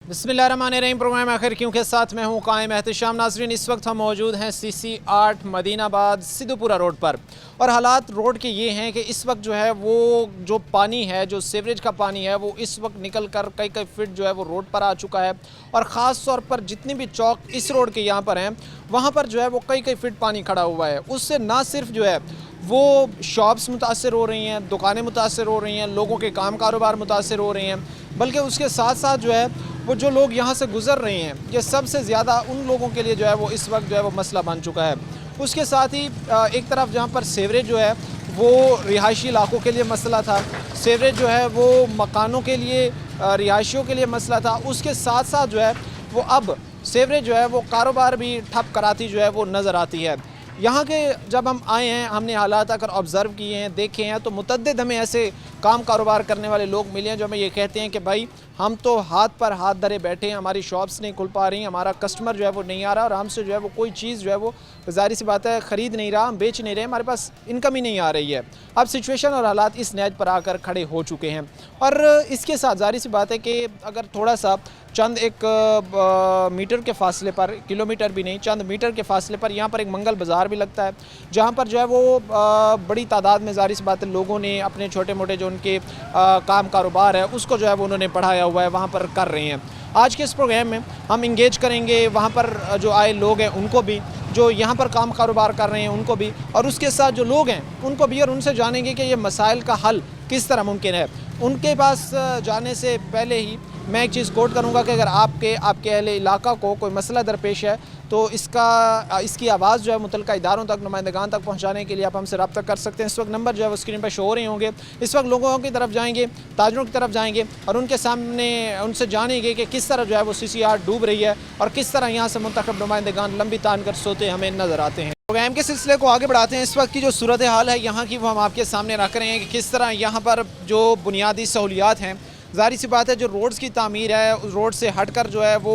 बिस्मिल्लाहिर्रहमानिर्रहीम। प्रोग्राम आखिर क्यों के साथ मैं हूँ कायम एहतशाम। नाजरीन, इस वक्त हम मौजूद हैं CC 8 मदीनाबाद सिद्धूपुरा रोड पर, और हालात रोड के ये हैं कि इस वक्त जो है वो जो पानी है, जो सीवरेज का पानी है, वो इस वक्त निकल कर कई कई फिट जो है वो रोड पर आ चुका है। और ख़ास तौर पर जितने भी चौक इस रोड के यहाँ पर हैं, वहाँ पर जो है वो कई कई फिट पानी खड़ा हुआ है। उससे ना सिर्फ जो है वो शॉप्स मुतासर हो रही हैं, दुकानें मुतासर हो रही हैं, लोगों के काम कारोबार मुतासर हो रहे हैं, बल्कि उसके साथ साथ जो है वो जो लोग यहाँ से गुज़र रहे हैं, ये सबसे ज़्यादा उन लोगों के लिए जो है वो इस वक्त जो है वो मसला बन चुका है। उसके साथ ही एक तरफ जहाँ पर सीवरेज जो है वो रिहायशी इलाकों के लिए मसला था, सीवरेज जो है वो मकानों के लिए, रिहायशियों के लिए मसला था। उसके साथ साथ जो है वो अब सीवरेज जो है वो कारोबार भी ठप कराती जो है वो नज़र आती है। यहाँ के जब हम आए हैं, हमने हालात अगर ऑब्ज़र्व किए हैं, देखे हैं, तो मुतअद्दिद हमें ऐसे काम कारोबार करने वाले लोग मिले हैं जो हमें ये कहते हैं कि भाई हम तो हाथ पर हाथ धरे बैठे हैं, हमारी शॉप्स नहीं खुल पा रही, हमारा कस्टमर जो है वो नहीं आ रहा, और हमसे जो है वो कोई चीज़ जो है वो ज़ाहिर सी बात है ख़रीद नहीं रहा, हम बेच नहीं रहे, हमारे पास इनकम ही नहीं आ रही है। अब सिचुएशन और हालात इस नहज पर आकर खड़े हो चुके हैं। और इसके साथ ज़ाहिर सी बात है कि अगर थोड़ा सा चंद एक मीटर के फासले पर, किलोमीटर भी नहीं, चंद मीटर के फासले पर यहाँ पर एक मंगल बाज़ार भी लगता है, जहाँ पर जो है वो बड़ी तादाद में ज़ाहिर सी बात है लोगों ने अपने छोटे मोटे जो उनके काम कारोबार है उसको जो है वो उन्होंने बढ़ाया हुआ है, वहाँ पर कर रहे हैं। आज के इस प्रोग्राम में हम इंगेज करेंगे वहाँ पर जो आए लोग हैं उनको भी, जो यहाँ पर काम कारोबार कर रहे हैं उनको भी, और उसके साथ जो लोग हैं उनको भी, और उनसे जानेंगे कि ये मसाइल का हल किस तरह मुमकिन है। उनके पास जाने से पहले ही मैं एक चीज़ कोट करूँगा कि अगर आपके अहले इलाका को कोई मसला दरपेश है तो इसकी आवाज़ जो है मुतल्लिका इदारों तक, नुमाइंदगान तक पहुँचाने के लिए आप हमसे रब्ता कर सकते हैं। इस वक्त नंबर जो है वो स्क्रीन पर शो हो रहे होंगे। इस वक्त लोगों की तरफ जाएंगे, ताजरों की तरफ जाएंगे और उनके सामने उनसे जानेंगे कि किस तरह जो है वो CC 8 डूब रही है और किस तरह यहाँ से मुंतखब नुमाइंदगान लंबी तान कर सोते हमें नज़र आते हैं। प्रोग्राम के सिलसिले को आगे बढ़ाते हैं। इस वक्त की जो सूरत हाल है यहाँ की, वो हम आपके सामने रख रहे हैं कि किस तरह यहाँ पर जो बुनियादी सहूलियात हैं, ज़ाहिर सी बात है जो रोड्स की तामीर है, उस रोड से हटकर जो है वो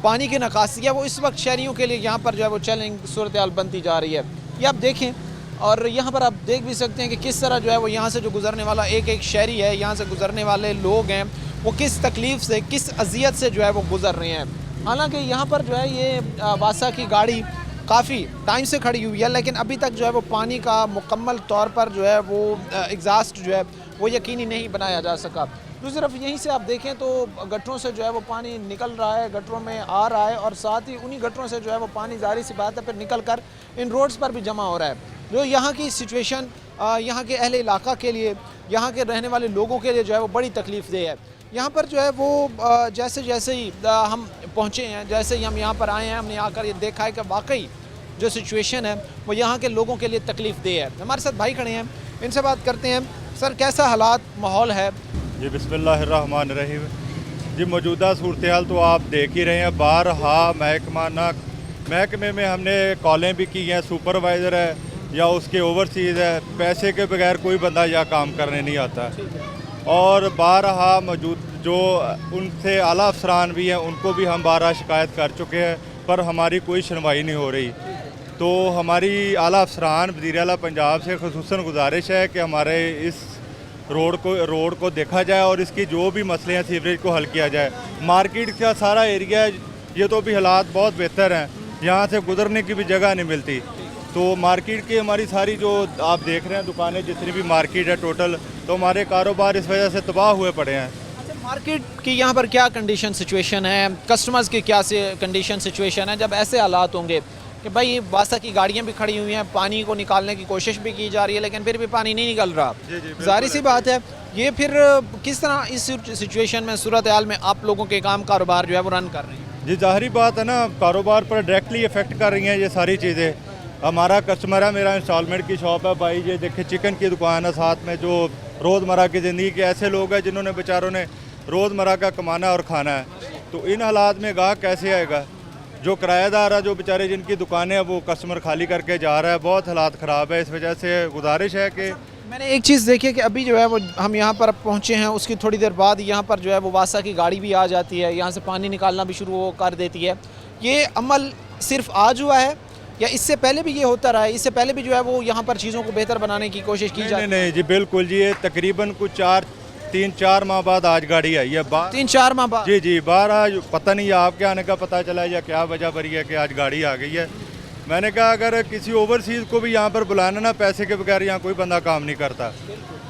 पानी की निकासी है, वो इस वक्त शहरियों के लिए यहाँ पर जो है वो चैलेंजिंग सूरत हाल बनती जा रही है। ये आप देखें, और यहाँ पर आप देख भी सकते हैं कि किस तरह जो है वो यहाँ से जो गुज़रने वाला एक एक शहरी है, यहाँ से गुज़रने वाले लोग हैं, वो किस तकलीफ़ से, किस अजियत से जो है वो गुज़र रहे हैं। हालाँकि यहाँ पर जो है ये वासा की गाड़ी काफ़ी टाइम से खड़ी हुई है, लेकिन अभी तक जो है वो पानी का मुकम्मल तौर पर जो है वो एग्ज़ास्ट जो है वो यकीनी नहीं बनाया जा सका। दूसरी तरफ यहीं से आप देखें तो गटरों से जो है वो पानी निकल रहा है, गटरों में आ रहा है, और साथ ही उन्हीं गटरों से जो है वो पानी ज़ाहिर सी बात है फिर निकल कर इन रोड्स पर भी जमा हो रहा है। जो यहाँ की सिचुएशन यहाँ के अहले इलाका के लिए, यहाँ के रहने वाले लोगों के लिए जो है वो बड़ी तकलीफ़ देह है। यहाँ पर जो है वो जैसे जैसे ही हम पहुँचे हैं, जैसे ही हम यहाँ पर आए हैं, हमने आकर ये देखा है कि वाकई जो सिचुएशन है वो यहाँ के लोगों के लिए तकलीफ़ देह है। हमारे साथ भाई खड़े हैं, इनसे बात करते हैं। सर, कैसा हालात माहौल है? जी बिस्मिल्लाहिर्रहमानिर्रहीम। जी मौजूदा सूरत हाल तो आप देख ही रहे हैं। बारहा महकमे में हमने कॉलें भी की हैं, सुपरवाइज़र है या उसके ओवरसीज़ है, पैसे के बगैर कोई बंदा यहाँ काम करने नहीं आता। और बारहा मौजूद जो उनसे आला अफसरान भी हैं उनको भी हम बारहा शिकायत कर चुके हैं, पर हमारी कोई सुनवाई नहीं हो रही। तो हमारी आला अफसरान वज़ीर आला पंजाब से ख़ुसूसन गुजारिश है कि हमारे इस रोड को देखा जाए और इसकी जो भी मसले हैं सीवरेज को हल किया जाए। मार्केट का सारा एरिया है, ये तो भी हालात बहुत बेहतर हैं, यहाँ से गुजरने की भी जगह नहीं मिलती। तो मार्केट की हमारी सारी जो आप देख रहे हैं दुकानें, जितनी भी मार्केट है टोटल, तो हमारे कारोबार इस वजह से तबाह हुए पड़े हैं। अच्छा, मार्केट की यहाँ पर क्या कंडीशन सिचुएशन है, कस्टमर्स की क्या कंडीशन सिचुएशन है जब ऐसे हालात होंगे कि भाई वासा की गाड़ियाँ भी खड़ी हुई हैं, पानी को निकालने की कोशिश भी की जा रही है, लेकिन फिर भी पानी नहीं निकल रहा? जाहिर सी बात है ये फिर किस तरह इस सिचुएशन में, सूरत हाल में आप लोगों के काम कारोबार जो है वो रन कर रहे हैं? जी जाहिर बात है ना, कारोबार पर डायरेक्टली इफ़ेक्ट कर रही हैं ये सारी चीज़ें। हमारा कस्टमर है, मेरा इंस्टॉलमेंट की शॉप है भाई, ये देखे चिकन की दुकान है साथ में, जो रोज़मर्रा की ज़िंदगी के ऐसे लोग हैं जिन्होंने बेचारों ने रोज़मर्रा का कमाना और खाना है। तो इन हालात में गाहक कैसे आएगा? जो किराएदार है, जो बेचारे जिनकी दुकानें हैं, वो कस्टमर खाली करके जा रहा है। बहुत हालात ख़राब है, इस वजह से गुजारिश है कि मैंने एक चीज़ देखी है कि अभी जो है वो हम यहाँ पर पहुँचे हैं, उसकी थोड़ी देर बाद यहाँ पर जो है वो वासा की गाड़ी भी आ जाती है, यहाँ से पानी निकालना भी शुरू कर देती है। ये अमल सिर्फ आज हुआ है या इससे पहले भी ये होता रहा है? इससे पहले भी जो है वो यहाँ पर चीज़ों को बेहतर बनाने की कोशिश की जाए? नहीं जी बिल्कुल जी, ये तकरीबन कुछ 3-4 माह बाद आज गाड़ी आई है 3-4 माह बाद? जी जी, बाहर आज पता नहीं आपके आने का पता चला या क्या वजह बनी है कि आज गाड़ी आ गई है। मैंने कहा अगर किसी ओवरसीज़ को भी यहाँ पर बुलाना ना, पैसे के बगैर यहाँ कोई बंदा काम नहीं करता।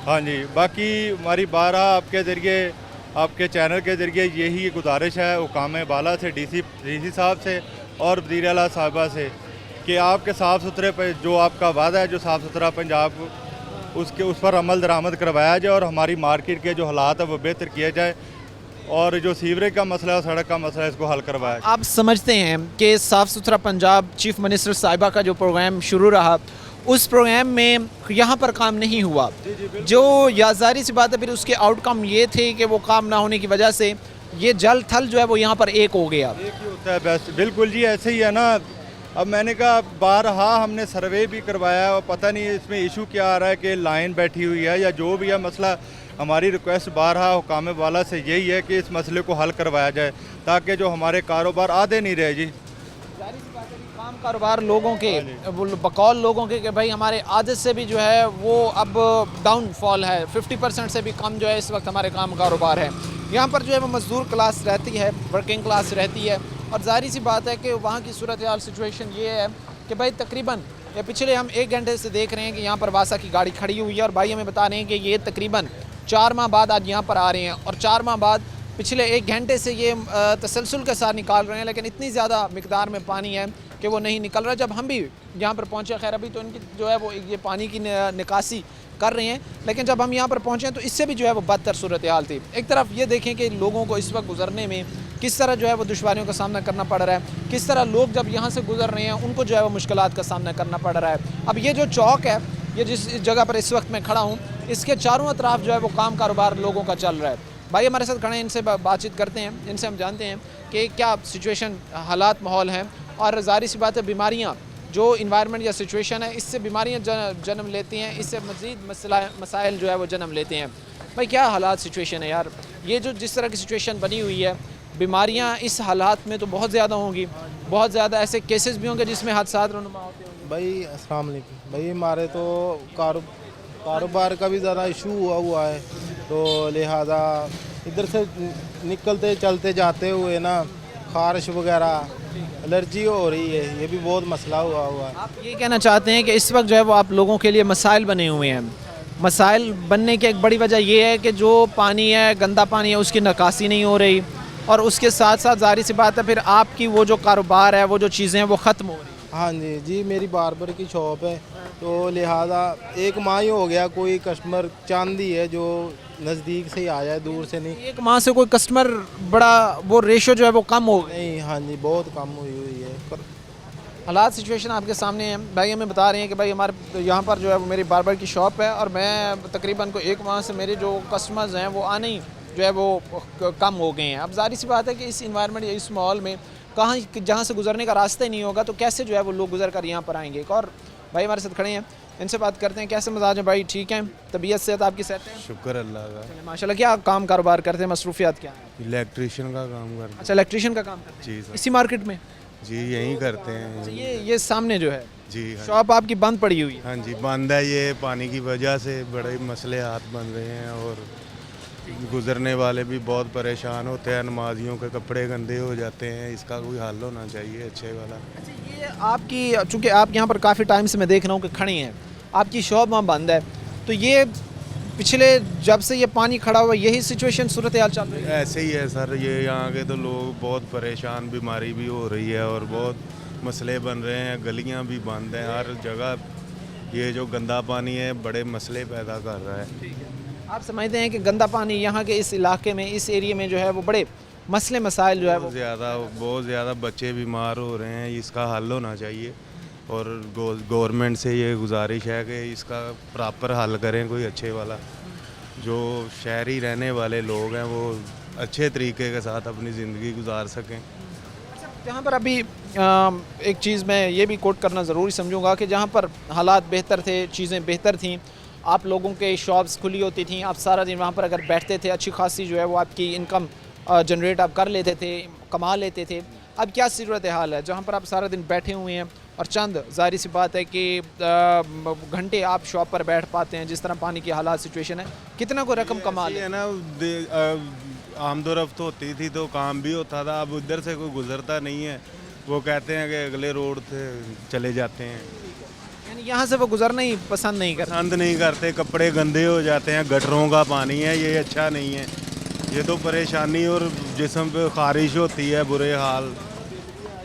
हाँ जी, बाकी हमारी बारह आपके ज़रिए, आपके चैनल के ज़रिए यही गुजारिश है हुकाम बाला से, डीसी साहब से और वज़ीर आला साहिबा से कि आपके साफ़ सुथरे पे जो आपका वादा है, जो साफ़ सुथरा पंजाब, उसके उस पर अमल दरामद करवाया जाए और हमारी मार्केट के जो हालात है वो बेहतर किए जाए और जो सीवरेज का मसला है, सड़क का मसला है, इसको हल करवाया जाए। आप समझते हैं कि साफ़ सुथरा पंजाब चीफ मिनिस्टर साहिबा का जो प्रोग्राम शुरू रहा, उस प्रोग्राम में यहाँ पर काम नहीं हुआ, जो या ज़ाहिर सी बात है फिर उसके आउटकम ये थे कि वो काम ना होने की वजह से ये जल थल जो है वो यहाँ पर एक हो गया। एक ही होता है बेस्ट, बिल्कुल जी ऐसे ही है ना। अब मैंने कहा बारहा हमने सर्वे भी करवाया और पता नहीं इसमें इशू क्या आ रहा है कि लाइन बैठी हुई है या जो भी है मसला। हमारी रिक्वेस्ट बारहा हुकाम वाला से यही है कि इस मसले को हल करवाया जाए ताकि जो हमारे कारोबार आधे नहीं रहे जी। काम कारोबार लोगों के बकौल लोगों के कि भाई हमारे आदत से भी जो है वो अब डाउनफॉल है, 50% से भी कम जो है इस वक्त हमारे काम कारोबार है। यहाँ पर जो है वो मजदूर क्लास रहती है, वर्किंग क्लास रहती है और ज़ाहिर सी बात है कि वहाँ की सूरत हाल सिचुएशन ये है कि भाई तकरीबन पिछले हम 1 घंटे से देख रहे हैं कि यहाँ पर वासा की गाड़ी खड़ी हुई है और भाई हमें बता रहे हैं कि ये तकरीबन 4 माह बाद आज यहाँ पर आ रहे हैं और 4 माह बाद पिछले 1 घंटे से ये तसलसल के साथ निकाल रहे हैं, लेकिन इतनी ज़्यादा मिकदार में पानी है कि वो नहीं निकल रहा। जब हम भी यहाँ पर पहुँचे, खैर अभी तो इनकी जो है वो ये पानी की निकासी कर रहे हैं, लेकिन जब हम यहाँ पर पहुँचे तो इससे भी जो है वो बदतर सूरत हाल थी। एक तरफ ये देखें कि लोगों को इस वक्त गुजरने में किस तरह जो है वो दुश्वारियों का सामना करना पड़ रहा है, किस तरह लोग जब यहाँ से गुजर रहे हैं उनको जो है वो मुश्किलात का सामना करना पड़ रहा है। अब ये जो चौक है, ये जिस जगह पर इस वक्त मैं खड़ा हूँ, इसके चारों अतराफ जो है वो काम कारोबार लोगों का चल रहा है। भाई हमारे साथ खड़े हैं, इनसे बातचीत करते हैं, इनसे हम जानते हैं कि क्या सिचुएशन, हालात, माहौल हैं और ज़ाहिर सी बात है बीमारियाँ जो इन्वायरमेंट या सिचुएशन है इससे बीमारियाँ जन्म लेती हैं, इससे मज़ीद मसाइल जो है वो जन्म लेते हैं। भाई क्या हालात सिचुएशन है यार, ये जो जिस तरह की सिचुएशन बनी हुई है, बीमारियाँ इस हालात में तो बहुत ज़्यादा होंगी, बहुत ज़्यादा ऐसे केसेस भी होंगे जिसमें हादसात रुनुमा होते होंगे। भाई अस्सलाम वालेकुम भाई, हमारे तो कारोबार का भी ज़्यादा इशू हुआ है, तो लिहाजा इधर से निकलते चलते जाते हुए ना खारिश वगैरह एलर्जी हो रही है, ये भी बहुत मसला हुआ है। आप ये कहना चाहते हैं कि इस वक्त जो है वो आप लोगों के लिए मसाइल बने हुए हैं। मसाइल बनने की एक बड़ी वजह ये है कि जो पानी है, गंदा पानी है, उसकी निकासी नहीं हो रही और उसके साथ साथ ज़ाहिर सी बात है फिर आपकी वो जो कारोबार है, वो जो चीज़ें हैं वो ख़त्म हो रही हैं। हाँ जी जी, मेरी बार्बर की शॉप है, तो लिहाजा 1 माह ही हो गया, कोई कस्टमर चांदी है जो नज़दीक से ही आ जाए, दूर से नहीं। 1 माह से कोई कस्टमर बड़ा वो रेशो जो है वो कम हो गई? नहीं, हाँ जी, बहुत कम हुई है। हालात सिचुएशन आपके सामने हैं। भाई हमें बता रहे हैं कि भाई हमारे यहाँ पर जो है वो मेरी बार्बर की शॉप है और मैं तकरीबन को 1 माह से मेरे जो कस्टमर्स हैं वो आने ही जो है वो कम हो गए हैं। अब ज़ाहिर सी बात है कि इस इन्वायरमेंट या इस माहौल में कहाँ जहाँ से गुजरने का रास्ता ही नहीं होगा तो कैसे जो है वो लोग गुजर कर यहाँ पर आएंगे। एक और भाई हमारे साथ खड़े हैं, इनसे बात करते हैं। कैसे मिजाज है भाई? ठीक है, तबीयत सेहत आपकी सेहत है? शुक्र अल्लाह का। माशाल्लाह। क्या काम कारोबार करते हैं, मसरूफियात क्या है? इलेक्ट्रिशियन का काम करते अच्छा, इलेक्ट्रिशियन का काम करते जी हैं सर। इसी मार्केट में? जी यहीं करते अच्छा, हैं। ये सामने जो है जी हाँ। शॉप आपकी बंद पड़ी हुई है? हाँ जी, बंद है, ये पानी की वजह से बड़े मसले हाथ बन रहे हैं और गुजरने वाले भी बहुत परेशान होते हैं, नमाजियों के कपड़े गंदे हो जाते हैं, इसका कोई हल होना चाहिए अच्छे वाला। अच्छा, ये आपकी, चूँकि आप यहाँ पर काफ़ी टाइम से मैं देख रहा हूँ कि खड़ी हैं, आपकी शॉप वहाँ बंद है, तो ये पिछले जब से ये पानी खड़ा हुआ यही सिचुएशन सूरत हाल चल रही है? ऐसे ही है सर, ये यहाँ के तो लोग बहुत परेशान, बीमारी भी हो रही है और बहुत मसले बन रहे हैं, गलियाँ भी बंद हैं, हर जगह ये जो गंदा पानी है बड़े मसले पैदा कर रहा है। आप समझते हैं कि गंदा पानी यहाँ के इस इलाके में, इस एरिया में जो है वो बड़े मसले मसाइल जो है वो बहुत ज़्यादा बच्चे बीमार हो रहे हैं, इसका हल होना चाहिए और गवर्नमेंट से ये गुजारिश है कि इसका प्रॉपर हल करें कोई अच्छे वाला, जो शहरी रहने वाले लोग हैं वो अच्छे तरीके के साथ अपनी ज़िंदगी गुजार सकें। जहाँ पर अभी एक चीज़ मैं ये भी कोट करना ज़रूरी समझूंगा कि जहाँ पर हालात बेहतर थे, चीज़ें बेहतर थीं, आप लोगों के शॉप्स खुली होती थी, आप सारा दिन वहाँ पर अगर बैठते थे, अच्छी खासी जो है वो आपकी इनकम जनरेट आप कर लेते थे, कमा लेते थे। अब क्या सूरत हाल है जहाँ पर आप सारा दिन बैठे हुए हैं, और चंद ज़ाहिर सी बात है कि घंटे आप शॉप पर बैठ पाते हैं, जिस तरह पानी की हालात सिचुएशन है, कितना को रकम कमा ऐसे ही ले। है ना, आमदोरफ्त होती थी तो काम भी होता था। अब उधर से कोई गुजरता नहीं है, वो कहते हैं कि अगले रोड से चले जाते हैं। यानी यहाँ से वो गुजरना ही पसंद नहीं करते। पसंद नहीं करते, कपड़े गंदे हो जाते हैं, गटरों का पानी है, ये अच्छा नहीं है। ये तो परेशानी और जिस्म पे खारिश होती है, बुरे हाल।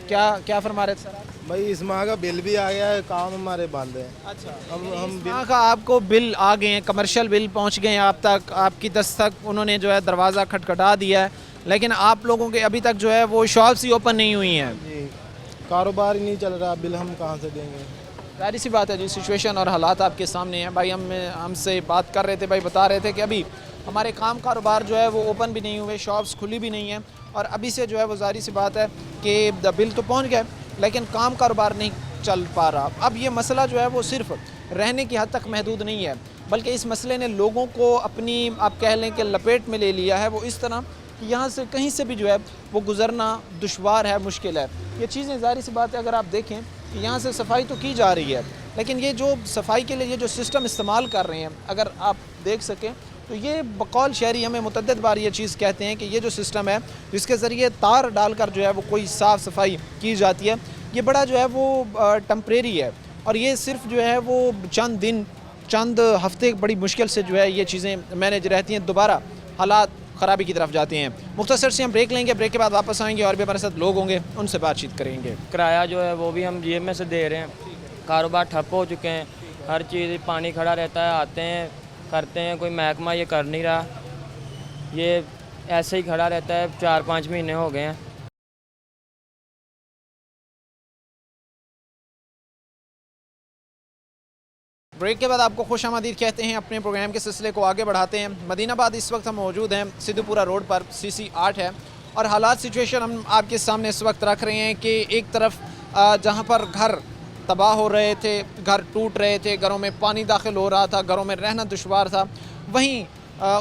क्या क्या फरमा रहे थे सर आप? भाई इस माह का बिल भी आ गया है, काम हमारे बंद है। अच्छा, हम वहाँ का आपको बिल आ गए हैं, कमर्शियल बिल पहुँच गए हैं आप तक, आपकी दस्तक उन्होंने जो है दरवाज़ा खटखटा दिया है, लेकिन आप लोगों के अभी तक जो है वो शॉप्स ही ओपन नहीं हुई हैं। जी कारोबार ही नहीं चल रहा, बिल हम कहाँ से देंगे। जाहिर सी बात है जी, सिचुएशन और हालात आपके सामने हैं। भाई हमसे बात कर रहे थे, भाई बता रहे थे कि अभी हमारे काम कारोबार जो है वो ओपन भी नहीं हुए, शॉप्स खुली भी नहीं हैं, और अभी से जो है वो जाहिर सी बात है कि बिल तो पहुंच गए लेकिन काम कारोबार नहीं चल पा रहा। अब ये मसला जो है वो सिर्फ रहने की हद तक महदूद नहीं है, बल्कि इस मसले ने लोगों को अपनी आप कह लें कि लपेट में ले लिया है। वो इस तरह कि यहाँ से कहीं से भी जो है वो गुज़रना दुश्वार है, मुश्किल है। ये चीज़ें जाहिर सी बात है, अगर आप देखें कि यहाँ से सफाई तो की जा रही है, लेकिन ये जो सफाई के लिए ये जो सिस्टम इस्तेमाल कर रहे हैं, अगर आप देख सकें तो ये बकौल शहरी हमें मुतद्दद बार ये चीज़ कहते हैं कि ये जो सिस्टम है जिसके ज़रिए तार डालकर जो है वो कोई साफ़ सफाई की जाती है, ये बड़ा जो है वो टम्परेरी है, और ये सिर्फ जो है वो चंद दिन चंद हफ्ते बड़ी मुश्किल से जो है ये चीज़ें मैनेज रहती हैं, दोबारा हालात ख़राबी की तरफ जाते हैं। मुख्तसर से हम ब्रेक लेंगे, ब्रेक के बाद वापस आएंगे और भी हमारे साथ लोग होंगे, उनसे बातचीत करेंगे। किराया जो है वो भी हम जेब में से दे रहे हैं, कारोबार ठप हो चुके हैं, हर चीज़ पानी खड़ा रहता है, आते हैं करते हैं, कोई महकमा ये कर नहीं रहा, ये ऐसे ही खड़ा रहता है, 4-5 महीने हो गए हैं। ब्रेक के बाद आपको खुश आमदीद कहते हैं, अपने प्रोग्राम के सिलसिले को आगे बढ़ाते हैं। मदीनाबाद इस वक्त हम मौजूद हैं, सिद्धूपुरा रोड पर, CC 8 है, और हालात सिचुएशन हम आपके सामने इस वक्त रख रहे हैं कि एक तरफ जहां पर घर तबाह हो रहे थे, घर टूट रहे थे, घरों में पानी दाखिल हो रहा था, घरों में रहना दुश्वार था, वहीं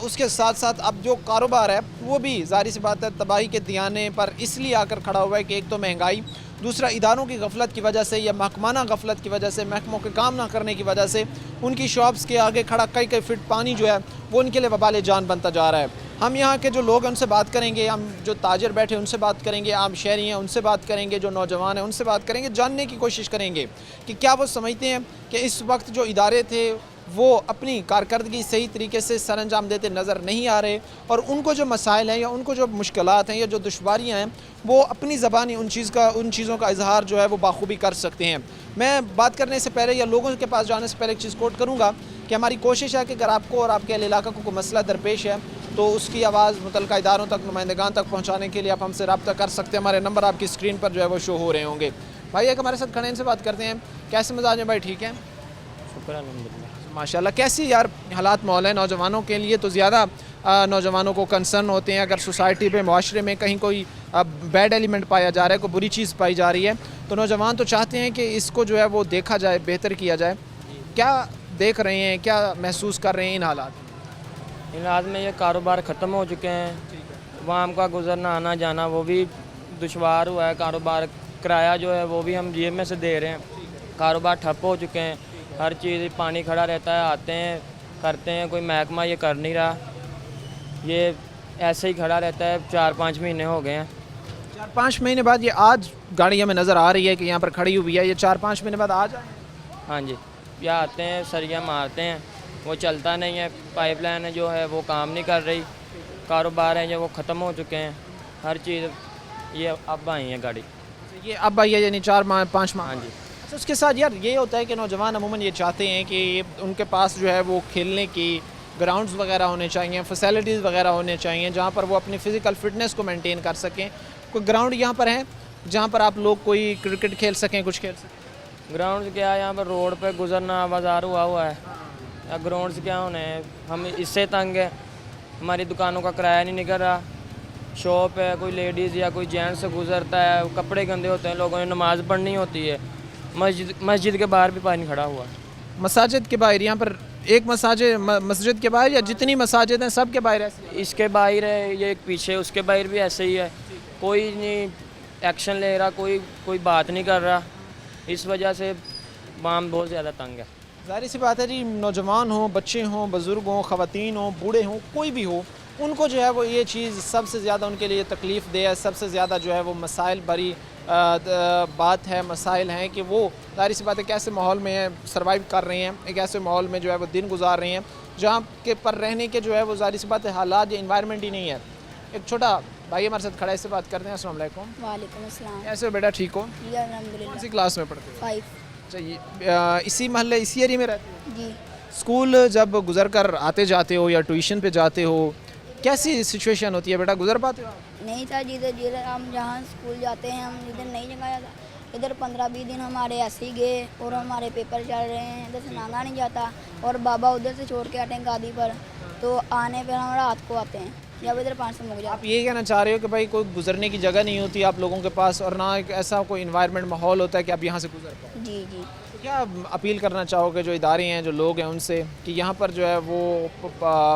उसके साथ साथ अब जो कारोबार है वो भी ज़ाहिर सी बात है तबाही के दियाने पर इसलिए आकर खड़ा हुआ है कि एक तो महंगाई, दूसरा इदारों की गफलत की वजह से या महकमाना गफलत की वजह से, महकमों के काम ना करने की वजह से उनकी शॉप्स के आगे खड़ा कई कई फिट पानी जो है वो उनके लिए वबाल जान बनता जा रहा है। हम यहाँ के जो लोग हैं उनसे बात करेंगे, हम जो ताजर बैठे उनसे बात करेंगे, आम शहरी हैं उनसे बात करेंगे, जो नौजवान हैं उनसे बात करेंगे, जानने की कोशिश करेंगे कि क्या वो समझते हैं कि इस वक्त जो इदारे थे वो अपनी कारकर्दगी सही तरीके से सर अंजाम देते नज़र नहीं आ रहे, और उनको जो मसाइल हैं या उनको जो मुश्किलात हैं या जो दुश्वारियाँ हैं वो अपनी ज़बानी उन चीज़ों का इजहार जो है वो बाखूबी कर सकते हैं। मैं बात करने से पहले या लोगों के पास जाने से पहले एक चीज़ कोट करूँगा कि हमारी कोशिश है कि अगर आपको और आपके इलाका को कोई मसला दरपेश है तो उसकी आवाज़ मुतल्लिका इदारों तक, नुमाइंदगान तक पहुँचाने के लिए आप हमसे रब्ता कर सकते हैं। हमारे नंबर आपकी स्क्रीन पर जो है वो शो हो रहे होंगे। भाई एक हमारे साथ खड़े इनसे बात करते हैं, कैसे मिजाज हैं भाई? ठीक है शुक्र अल्हम्दुलिल्लाह। माशाल्लाह। कैसी यार हालात माहौल है? नौजवानों के लिए तो ज़्यादा नौजवानों को कंसर्न होते हैं, अगर सोसाइटी पे माशरे में कहीं कोई बैड एलिमेंट पाया जा रहा है, कोई बुरी चीज़ पाई जा रही है, तो नौजवान तो चाहते हैं कि इसको जो है वो देखा जाए, बेहतर किया जाए। क्या देख रहे हैं, क्या महसूस कर रहे हैं इन हालात? इन हाथ में ये कारोबार ख़त्म हो चुके हैं, वाम का गुजरना आना जाना वो भी दुश्वार हुआ है, कारोबार किराया जो है वो भी हम जेब में से दे रहे हैं, कारोबार ठप हो चुके हैं, हर चीज़ पानी खड़ा रहता है, आते हैं करते हैं, कोई महकमा ये कर नहीं रहा, ये ऐसे ही खड़ा रहता है, 4-5 महीने हो गए हैं। 4-5 महीने बाद ये आज गाड़ी हमें नज़र आ रही है कि यहाँ पर खड़ी हुई है, ये 4-5 महीने बाद आ जाए? हाँ जी, या आते हैं सरिया मारते हैं, वो चलता नहीं है, पाइपलाइन जो है वो काम नहीं कर रही, कारोबार है जो वो ख़त्म हो चुके हैं, हर चीज़ ये अब आई है गाड़ी। ये अब आई है यानी 4-5 माह? हाँ जी। तो उसके साथ यार ये होता है कि नौजवान अमूमन ये चाहते हैं कि उनके पास जो है वो खेलने की ग्राउंड्स वगैरह होने चाहिए, फैसिलिटीज़ वगैरह होने चाहिए जहाँ पर वो अपनी फ़िज़िकल फ़िटनेस को मेंटेन कर सकें। कोई ग्राउंड यहाँ पर है जहाँ पर आप लोग कोई क्रिकेट खेल सकें, कुछ खेल सकें? ग्राउंड क्या है, यहाँ पर रोड पे गुजरना बाजार हुआ है, या ग्राउंड्स क्या होने हैं, हम इससे तंग है, हमारी दुकानों का किराया नहीं निकल रहा, शॉप है, कोई लेडीज़ या कोई जेंट्स गुजरता है, कपड़े गंदे होते हैं, लोगों ने नमाज़ पढ़नी होती है, मस्जिद के बाहर भी पानी खड़ा हुआ है। मसाजिद के बाहर यहाँ पर एक मस्जिद के बाहर या जितनी मसाजिद हैं सब के बाहर ऐसे? इसके बाहर है, ये एक पीछे उसके बाहर भी ऐसे ही है, कोई नहीं एक्शन ले रहा, कोई बात नहीं कर रहा, इस वजह से वाम बहुत ज़्यादा तंग है। ज़ाहिर सी बात है जी, नौजवान हों, बच्चे हों, बुज़ुर्ग हों, ख़वातीन हों, बूढ़े हों, कोई भी हो, उनको जो है वो ये चीज़ सबसे ज़्यादा उनके लिए तकलीफ़ दे है, सबसे ज़्यादा जो है वो मसाइल भरी बात है, मसाइल हैं कि वो ज़ाहिर सी बात है कैसे माहौल में सर्वाइव कर रहे हैं, एक ऐसे माहौल में जो है वो दिन गुजार रहे हैं जहाँ के पर रहने के जो है वो ज़ाहिर सी बात है हालात या इन्वायरमेंट ही नहीं है। एक छोटा भाई हमारे साथ खड़ा है, इससे बात करते हैं। अस्सलाम वालेकुम। वालेकुम अस्सलाम। कैसे हो बेटा, ठीक हो? जी अल्हम्दुलिल्लाह। कौन सी क्लास में पढ़ते हो? 5। अच्छा, इसी महल्ले इसी एरिया में रहते हो? जी। स्कूल जब गुजर कर आते जाते हो या ट्यूशन पे जाते हो, कैसी सिचुएशन होती है बेटा, गुजर पाते हो आप? नहीं था जिधर जिधर हम जहाँ स्कूल जाते हैं, हम इधर नहीं जगह था, इधर 15-20 दिन हमारे ऐसे ही गए और हमारे पेपर चल रहे हैं, इधर से नाना नहीं जाता और बाबा उधर से छोड़ के आते हैं गादी पर, तो आने पर हम रात को आते हैं जब इधर 5 से मुक आप जाते ये कहना चाह रहे हो कि भाई कोई गुजरने की जगह नहीं होती आप लोगों के पास और ना एक ऐसा कोई इन्वायरमेंट माहौल होता है कि आप यहाँ से गुजर पाओ? हैं। जी जी। तो क्या अपील करना चाहोगे जो इदारे हैं, जो लोग हैं, उनसे कि यहाँ पर जो है वो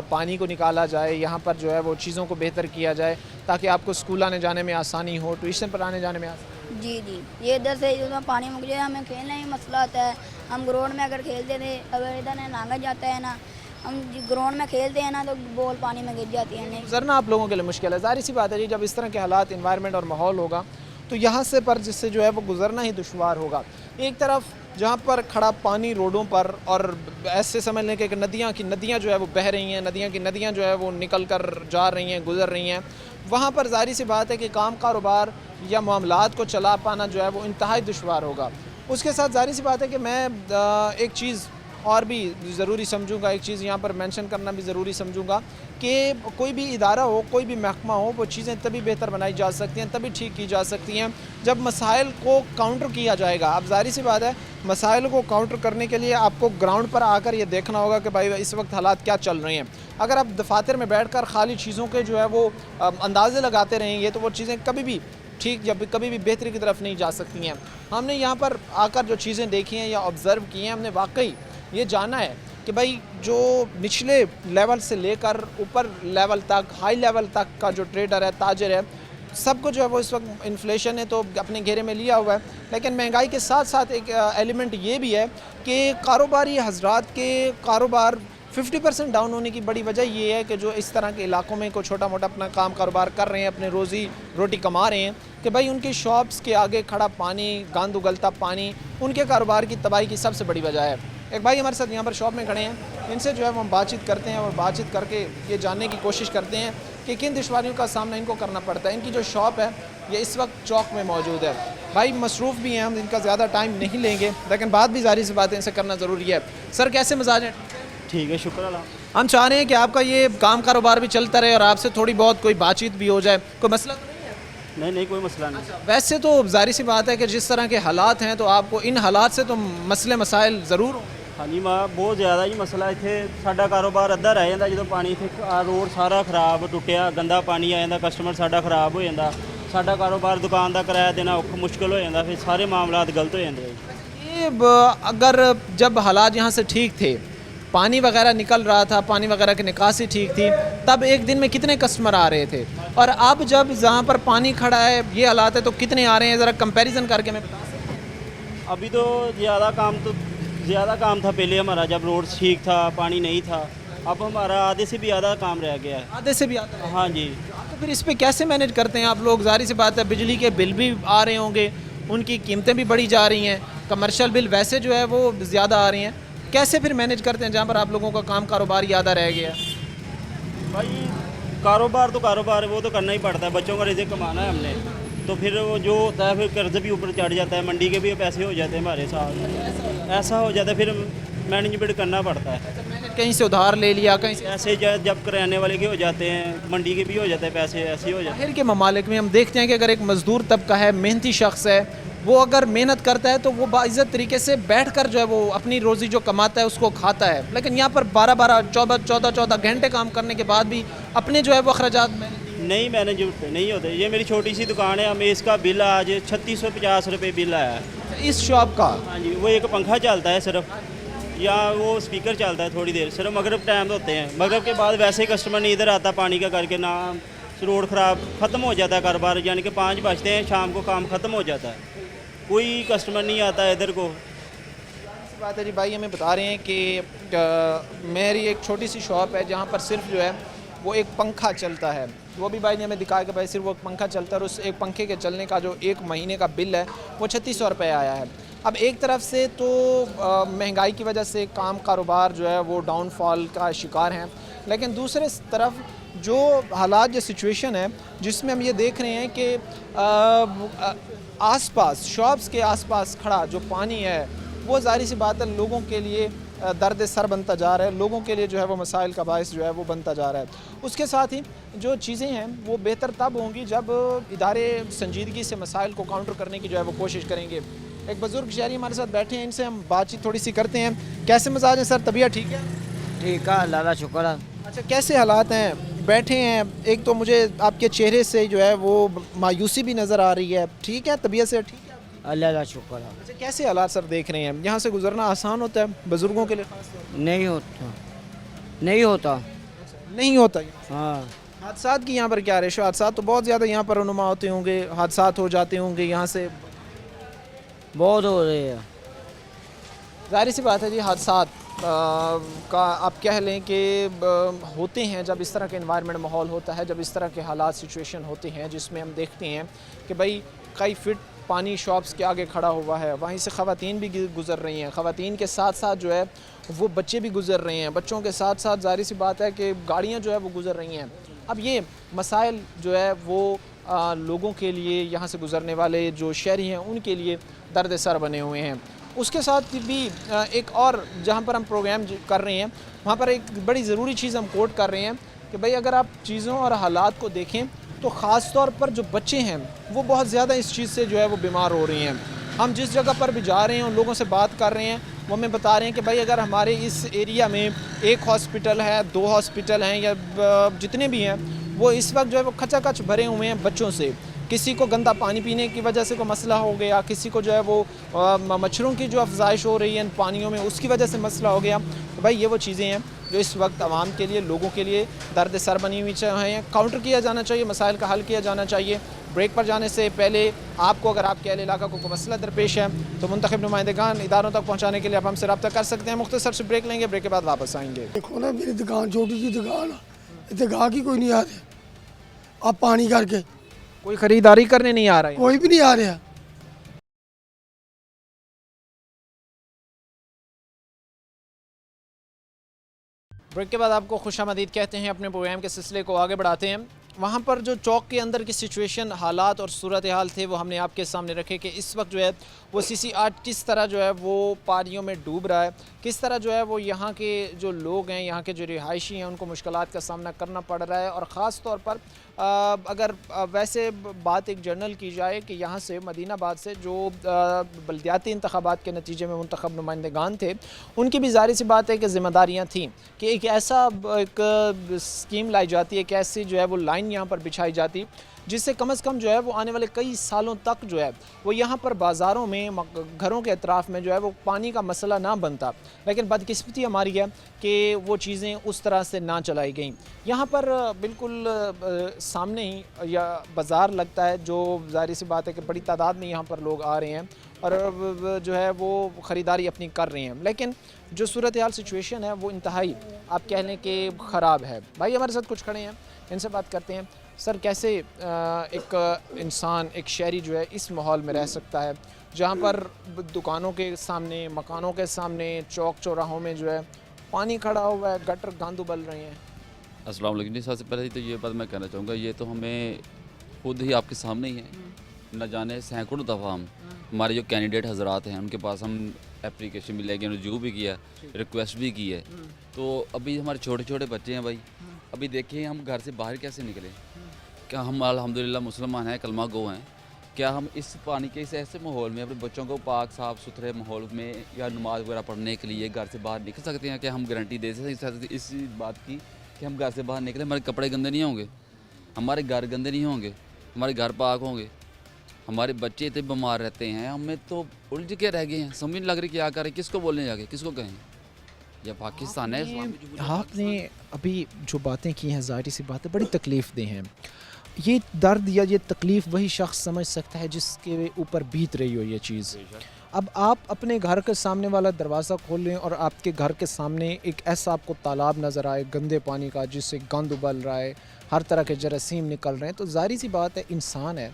पानी को निकाला जाए, यहाँ पर जो है वो चीज़ों को बेहतर किया जाए ताकि आपको स्कूल आने जाने में आसानी हो, ट्यूशन पर आने जाने में आसानी? जी जी। ये इधर से जो पानी मुक जाए, हमें खेलने में मसला होता है। हम ग्राउंड में अगर खेलते थे, अगर इधर ने नांगा जाता है ना, हम ग्राउंड में खेलते हैं ना तो बॉल पानी में गिर जाती है। नहीं गुजरना आप लोगों के लिए मुश्किल है, ज़ाहिर सी बात है जी, जब इस तरह के हालात, इन्वायरमेंट और माहौल होगा तो यहाँ से पर जिससे जो है वो गुजरना ही दुश्वार होगा। एक तरफ जहाँ पर खड़ा पानी रोडों पर और ऐसे समझ लें कि नदियाँ जो है वो बह रही हैं, नदियाँ जो है वो निकल कर जा रही हैं, गुजर रही हैं, वहाँ पर ज़ाहिर सी बात है कि काम कारोबार या मामलात को चला पाना जो है वो इंतहाई दुश्वार होगा। उसके साथ ज़ाहिर सी बात है कि मैं एक चीज़ और भी ज़रूरी समझूंगा, एक चीज़ यहाँ पर मेंशन करना भी ज़रूरी समझूंगा कि कोई भी इदारा हो, कोई भी महकमा हो, वो चीज़ें तभी बेहतर बनाई जा सकती हैं, तभी ठीक की जा सकती हैं जब मसाइल को काउंटर किया जाएगा। अब ज़ाहिर सी बात है, मसाइल को काउंटर करने के लिए आपको ग्राउंड पर आकर ये देखना होगा कि भाई इस वक्त हालात क्या चल रहे हैं। अगर आप दफातर में बैठ कर खाली चीज़ों के जो है वो अंदाज़े लगाते रहेंगे तो वो चीज़ें कभी भी ठीक या कभी भी बेहतरी की तरफ नहीं जा सकती हैं। हमने यहाँ पर आकर जो चीज़ें देखी हैं या ऑब्ज़र्व की हैं, हमने वाकई ये जाना है कि भाई जो निचले लेवल से लेकर ऊपर लेवल तक, हाई लेवल तक का जो ट्रेडर है, ताजर है, सबको जो है वो इस वक्त इन्फ्लेशन है तो अपने घेरे में लिया हुआ है। लेकिन महंगाई के साथ साथ एक एलिमेंट ये भी है कि कारोबारी हजरात के कारोबार 50% डाउन होने की बड़ी वजह ये है कि जो इस तरह के इलाकों में कोई छोटा मोटा अपना काम कारोबार कर रहे हैं, अपने रोज़ी रोटी कमा रहे हैं, कि भाई उनकी शॉप्स के आगे खड़ा पानी, गंद उगलता पानी उनके कारोबार की तबाही की सबसे बड़ी वजह है। एक भाई हमारे साथ यहाँ पर शॉप में खड़े हैं, इनसे जो है वो हम बातचीत करते हैं और बातचीत करके ये जानने की कोशिश करते हैं कि किन दुश्वारियों का सामना इनको करना पड़ता है। इनकी जो शॉप है ये इस वक्त चौक में मौजूद है। भाई मसरूफ़ भी हैं, हम इनका ज़्यादा टाइम नहीं लेंगे, लेकिन बात भी ज़ाहिर सी बात है इनसे करना ज़रूरी है। सर कैसे मिजाज हैं? ठीक है, शुक्र अल्लाह। हम चाह रहे हैं कि आपका ये काम कारोबार भी चलता रहे और आपसे थोड़ी बहुत कोई बातचीत भी हो जाए। कोई मसला तो नहीं है? नहीं, कोई मसला नहीं। वैसे तो ज़ाहिर सी बात है कि जिस तरह के हालात हैं तो आपको इन हालात से तो मसले मसाइल ज़रूर हों। हाँ जी, माँ बहुत ज़्यादा ही मसला इत्थे साडा कारोबार अद्धा रह जाता जो पानी इत्थे रोड सारा खराब टुटिया, गंदा पानी आ जाता, कस्टमर साडा खराब हो जाता, साडा कारोबार दुकान का किराया देना मुश्किल हो जाता, फिर सारे मामलात गलत हो जाते हैं। ये अगर जब हालात यहाँ से ठीक थे, पानी वगैरह निकल रहा था, पानी वगैरह की निकासी ठीक थी, तब एक दिन में कितने कस्टमर आ रहे थे? और अब जब जहाँ पर पानी खड़ा है ये हालात है तो कितने आ रहे हैं, ज़रा कंपैरिजन करके मैं बता सकता हूँ। अभी तो ज़्यादा काम था पहले हमारा, जब रोड ठीक था, पानी नहीं था। अब हमारा आधे से भी ज़्यादा काम रह गया है। आधे से भी आता है? हाँ जी। तो फिर इस पे कैसे मैनेज करते हैं आप लोग? ज़ाहिर सी बात है बिजली के बिल भी आ रहे होंगे, उनकी कीमतें भी बढ़ी जा रही हैं, कमर्शियल बिल वैसे जो है वो ज़्यादा आ रही हैं, कैसे फिर मैनेज करते हैं जहाँ पर आप लोगों का काम कारोबार ज़्यादा रह गया? भाई कारोबार तो कारोबार है, वो तो करना ही पड़ता है, बच्चों का रिज़्क़ कमाना है हमने, तो फिर वो जो होता है फिर कर्ज भी ऊपर चढ़ जाता है, मंडी के भी पैसे हो जाते हैं हमारे साथ, ऐसा हो जाता है, फिर मैनेजमेंट करना पड़ता है। कहीं से उधार ले लिया, कहीं से ऐसे जब कराने वाले के हो जाते हैं, मंडी के भी हो जाते हैं पैसे, ऐसे ही हो जाते हैं। बाहर के ममालिक में हम देखते हैं कि अगर एक मज़दूर तबका है, मेहनती शख्स है, वो अगर मेहनत करता है तो वो बाइज़्ज़त तरीके से बैठकर जो है वो अपनी रोज़ी जो कमाता है उसको खाता है। लेकिन यहाँ पर 12-12, 14-14 घंटे काम करने के बाद भी अपने जो है वो अखराजात में नहीं मैनेज नहीं होते। ये मेरी छोटी सी दुकान है, हमें इसका बिल आज 3650 रुपये बिल आया है इस शॉप का। हाँ जी, वो एक पंखा चलता है सिर्फ, या वो स्पीकर चलता है थोड़ी देर, सिर्फ मगरब टाइम होते हैं, मगरब के बाद वैसे ही कस्टमर नहीं इधर आता पानी का करके, ना रोड ख़राब ख़त्म हो जाता है कारोबार, यानी कि 5 बजते हैं शाम को काम ख़त्म हो जाता है। कोई कस्टमर नहीं आता इधर को। ऐसी बात है जी, भाई हमें बता रहे हैं कि मेरी एक छोटी सी शॉप है जहाँ पर सिर्फ जो है वो एक पंखा चलता है। वो भी भाई ने हमें दिखाया कि भाई सिर्फ वो पंखा चलता है और उस एक पंखे के चलने का जो एक महीने का बिल है वो 3600 रुपये आया है। अब एक तरफ से तो महंगाई की वजह से कारोबार जो है वो डाउनफॉल का शिकार हैं, लेकिन दूसरे तरफ जो हालात, जो सिचुएशन है जिसमें हम ये देख रहे हैं कि आसपास शॉप्स के आसपास खड़ा जो पानी है वो ज़ाहिर सी बात है लोगों के लिए दर्द सर बनता जा रहा है, लोगों के लिए जो है वो मसाइल का बायस जो है वो बनता जा रहा है। उसके साथ ही जो चीज़ें हैं वो बेहतर तब होंगी जब इदारे संजीदगी से मसाइल को काउंटर करने की जो है वो कोशिश करेंगे। एक बुज़ुर्ग शहरी हमारे साथ बैठे हैं, इनसे हम बातचीत थोड़ी सी करते हैं। कैसे मिजाज हैं सर, तबीयत ठीक है? ठीक है, अल्लाह का शुक्र है। अच्छा, कैसे हालात हैं? बैठे हैं, एक तो मुझे आपके चेहरे से जो है वो मायूसी भी नज़र आ रही है, ठीक है? तबीयत से ठीक है? अल्लाह का शुक्र है। अच्छा, कैसे हालात सर देख रहे हैं? यहाँ से गुजरना आसान होता है बुज़ुर्गों के लिए? खास तौर पर नहीं होता, नहीं होता। नहीं होता। हाँ, हादसात की यहाँ पर क्या रेशो? हादसात तो बहुत ज़्यादा यहाँ पर रुनुमा होते होंगे, हादसात हो जाते होंगे यहाँ से? बहुत हो रही है। ज़ाहिर सी बात है जी, हादसात का आप कह लें कि होते हैं जब इस तरह के इन्वायरमेंट माहौल होता है, जब इस तरह के हालात सिचुएशन होते हैं जिसमें हम देखते हैं कि भाई कई फिट पानी शॉप्स के आगे खड़ा हुआ है, वहीं से ख़वातीन भी गुज़र रही हैं, ख़वातीन के साथ साथ जो है वो बच्चे भी गुज़र रहे हैं, बच्चों के साथ साथ ज़ाहिर सी बात है कि गाड़ियाँ जो है वो गुज़र रही हैं। अब ये मसाइल जो है वो लोगों के लिए, यहाँ से गुज़रने वाले जो शहरी हैं उनके लिए दर्द सर बने हुए हैं। उसके साथ भी एक और जहाँ पर हम प्रोग्राम कर रहे हैं वहाँ पर एक बड़ी ज़रूरी चीज़ हम कोट कर रहे हैं कि भाई अगर आप चीज़ों और हालात को देखें तो ख़ास तौर पर जो बच्चे हैं वो बहुत ज़्यादा इस चीज़ से जो है वो बीमार हो रही हैं। हम जिस जगह पर भी जा रहे हैं उन लोगों से बात कर रहे हैं, वो हमें बता रहे हैं कि भाई अगर हमारे इस एरिया में एक हॉस्पिटल है, 2 हॉस्पिटल हैं या जितने भी हैं वो इस वक्त जो है वो खचाखच भरे हुए हैं बच्चों से। किसी को गंदा पानी पीने की वजह से कोई मसला हो गया, किसी को जो है वो मच्छरों की जो अफजाइश हो रही है इन पानियों में उसकी वजह से मसला हो गया। तो भाई ये वो चीज़ें हैं जो इस वक्त आवाम के लिए, लोगों के लिए दर्द सर बनी हुई हैं, काउंटर किया जाना चाहिए, मसाइल का हल किया जाना चाहिए। ब्रेक पर जाने से पहले आपको, अगर आपके अहल इलाका को कोई मसला दरपेश है तो मुंतखब नुमाइंदगान इदारों तक पहुँचाने के लिए आप हमसे रब्ता कर सकते हैं। मुख्तसर से ब्रेक लेंगे, ब्रेक के बाद वापस आएंगे। देखो ना मेरी दुकान छोटी सी दुकान है, इतने गाहक ही कोई नहीं आ रहे। आप पानी करके कोई ख़रीदारी करने नहीं आ रहा है, कोई भी नहीं आ रहा। ब्रेक के बाद आपको खुशामदीद कहते हैं। अपने प्रोग्राम के सिलसिले को आगे बढ़ाते हैं। वहाँ पर जो चौक के अंदर की सिचुएशन, हालात और सूरत हाल थे वो हमने आपके सामने रखे कि इस वक्त जो है वो CC8 किस तरह जो है वो पानियों में डूब रहा है, किस तरह जो है वो यहाँ के जो लोग हैं, यहाँ के जो रिहायशी हैं उनको मुश्किलात का सामना करना पड़ रहा है। और ख़ास तौर पर अगर वैसे बात एक जनरल की जाए कि यहाँ से मदीनाबाद से जो बल्दियाती इंतखाबात के नतीजे में मुंतखब नुमाइंदगान थे उनकी भी ज़ाहिर सी बात है कि ज़िम्मेदारियाँ थीं कि एक ऐसा एक स्कीम लाई जाती है, एक ऐसी जो है वो लाइन यहाँ पर बिछाई जाती जिससे कम से कम जो है वो आने वाले कई सालों तक जो है वो यहाँ पर बाज़ारों में, घरों के अतराफ़ में जो है वो पानी का मसला ना बनता। लेकिन बदकिस्मती हमारी है कि वो चीज़ें उस तरह से ना चलाई गई। यहाँ पर बिल्कुल सामने ही या बाज़ार लगता है, जो ज़ाहिर सी बात है कि बड़ी तादाद में यहाँ पर लोग आ रहे हैं और जो है वो ख़रीदारी अपनी कर रहे हैं। लेकिन जो सूरत हाल सिचुएशन है वो इंतहाई आप कह लें कि ख़राब है। भाई हमारे साथ कुछ खड़े हैं, इनसे बात करते हैं। सर, कैसे एक इंसान, एक शहरी जो है इस माहौल में रह सकता है जहाँ पर दुकानों के सामने, मकानों के सामने, चौक चौराहों में जो है पानी खड़ा हुआ है, गटर गांद उबल रहे हैं? अस्सलाम वालेकुम जी। सबसे पहले तो ये बात मैं कहना चाहूँगा, ये तो हमें खुद ही आपके सामने ही है, न जाने सैकड़ों दफ़ा हम हमारे जो कैंडिडेट हजरात हैं उनके पास हम एप्लीकेशन भी लेके रिज्यू भी किया, रिक्वेस्ट भी की है। तो अभी हमारे छोटे छोटे बच्चे हैं भाई, अभी देखिए हम घर से बाहर कैसे निकले। क्या हम अल्हम्दुलिल्लाह मुसलमान हैं, कलमा गो हैं, क्या हम इस पानी के इस ऐसे माहौल में अपने बच्चों को पाक साफ़ सुथरे माहौल में या नमाज वगैरह पढ़ने के लिए घर से बाहर निकल सकते हैं? क्या हम गारंटी दे सकते इस बात की कि हम घर से बाहर निकले हमारे कपड़े गंदे नहीं होंगे, हमारे घर गंदे नहीं होंगे, हमारे घर पाक होंगे? हमारे बच्चे इतने बीमार रहते हैं, हमें तो उलझ के रह गए हैं, समझ नहीं लग रही क्या करें, किसको बोलने जाके, किसको कहें? या पाकिस्तान है? आपने अभी जो बातें की हैं ज़ाहिर सी बात है बड़ी तकलीफ़ दें हैं। ये दर्द या ये तकलीफ़ वही शख्स समझ सकता है जिसके ऊपर बीत रही हो ये चीज़। अब आप अपने घर के सामने वाला दरवाज़ा खोल लें और आपके घर के सामने एक ऐसा आपको तालाब नज़र आए गंदे पानी का, जिससे गंद उबल रहा है, हर तरह के जरासीम निकल रहे हैं, तो ज़ाहिर सी बात है इंसान है,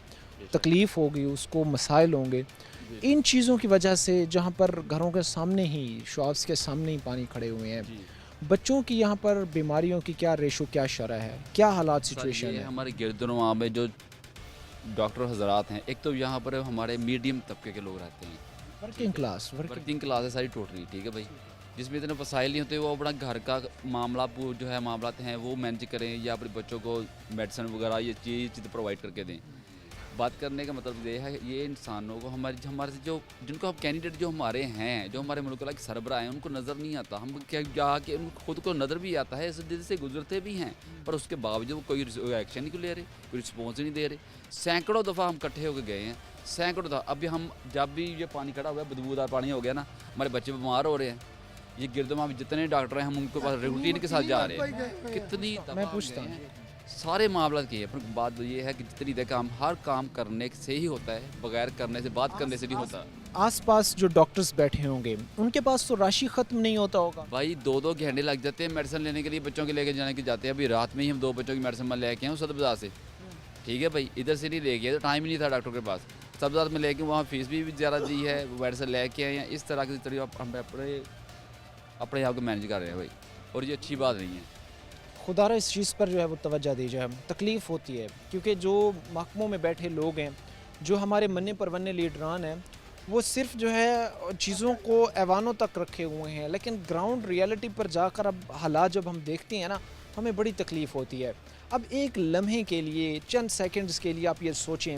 तकलीफ़ होगी उसको, मसाइल होंगे। इन चीज़ों की वजह से जहाँ पर घरों के सामने ही, शॉप्स के सामने ही पानी खड़े हुए हैं, बच्चों की यहाँ पर बीमारियों की क्या रेशो, क्या शरह है, क्या हालात सिचुएशन ये है? हमारे गिरदनुमा में जो डॉक्टर हजरात हैं, एक तो यहाँ पर हमारे मीडियम तबके के लोग रहते हैं, वर्किंग क्लास, वर्किंग क्लास है सारी टोटली, ठीक है भाई, जिसमें इतने मसाइल नहीं होते, वो अपना घर का मामला जो है मामला हैं वो मैनेज करें या अपने बच्चों को मेडिसिन वगैरह ये चीज़ प्रोवाइड करके दें। बात करने का मतलब ये है, ये इंसानों को हमारे से जो जिनको हम कैंडिडेट जो हमारे हैं, जो हमारे मुल्क के सरबराह हैं, उनको नज़र नहीं आता। हम क्या जाके उनको खुद को नज़र भी आता है, इस दिल से गुजरते भी हैं, पर उसके बावजूद वो कोई एक्शन नहीं ले रहे, कोई रिस्पॉन्स नहीं दे रहे। सैकड़ों दफ़ा हम इकट्ठे होकर गए हैं, सैकड़ों दफ़ा। अभी हम जब भी ये पानी खड़ा हुआ है, बदबूदार पानी हो गया ना, हमारे बच्चे बीमार हो रहे हैं। ये गिरदमा में जितने डॉक्टर हैं, हम उनके पास रूटीन के साथ जा रहे हैं। कितनी मैं पूछता हूँ, सारे मामला की है, पर बात ये है कि जितनी देर काम हर काम करने से ही होता है, बगैर करने से, बात करने से नहीं होता। आसपास जो डॉक्टर्स बैठे होंगे उनके पास तो राशि ख़त्म नहीं होता होगा। भाई 2-2 घंटे लग जाते हैं मेडिसिन लेने के लिए, बच्चों के लेके जाने के जाते हैं। अभी रात में ही हम 2 बच्चों की मेडिसिन लेके आए सदर बाज़ार से, ठीक है भाई, इधर से नहीं लेके आए, तो टाइम ही नहीं था डॉक्टर के पास। सदर बाज़ार में लेके वहाँ फीस भी ज़्यादा दी है, मेडिसिन लेके आए हैं। इस तरह के तरीके हम अपने आप को मैनेज कर रहे हैं भाई, और ये अच्छी बात नहीं है। खुदारा इस चीज़ पर जो है वो तवज्जो दी जाए। तकलीफ़ होती है क्योंकि जो महकमों में बैठे लोग हैं, जो हमारे मन्ने परवन्ने लीडरान हैं, वो सिर्फ जो है चीज़ों को ऐवानों तक रखे हुए हैं, लेकिन ग्राउंड रियलिटी पर जाकर अब हालात जब हम देखते हैं ना, हमें बड़ी तकलीफ़ होती है। अब एक लम्हे के लिए, चंद सेकंड्स के लिए आप ये सोचें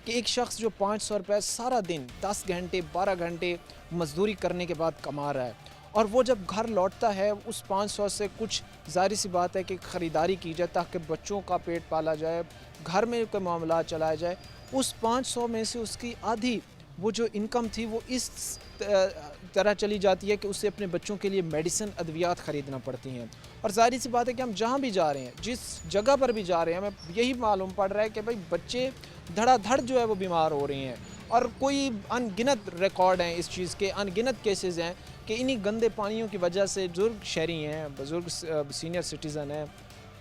कि एक शख्स जो 500 रुपये सारा दिन 10 घंटे 12 घंटे मजदूरी करने के बाद कमा रहा है, और वो जब घर लौटता है उस 500 से कुछ ज़ाहिर सी बात है कि ख़रीदारी की जाए ताकि बच्चों का पेट पाला जाए, घर में कोई मामला चलाया जाए, उस 500 में से उसकी आधी वो जो इनकम थी वो इस तरह चली जाती है कि उसे अपने बच्चों के लिए मेडिसिन अद्वियात ख़रीदना पड़ती हैं। और ज़ाहिर सी बात है कि हम जहाँ भी जा रहे हैं, जिस जगह पर भी जा रहे हैं, हमें यही मालूम पड़ रहा है कि भाई बच्चे धड़ाधड़ जो है वो बीमार हो रहे हैं, और कोई अनगिनत रिकॉर्ड हैं इस चीज़ के, अनगिनत केसेस हैं कि इन्हीं गंदे पानियों की वजह से बुज़ुर्ग शहरी हैं, बुज़ुर्ग सीनियर सिटीज़न हैं,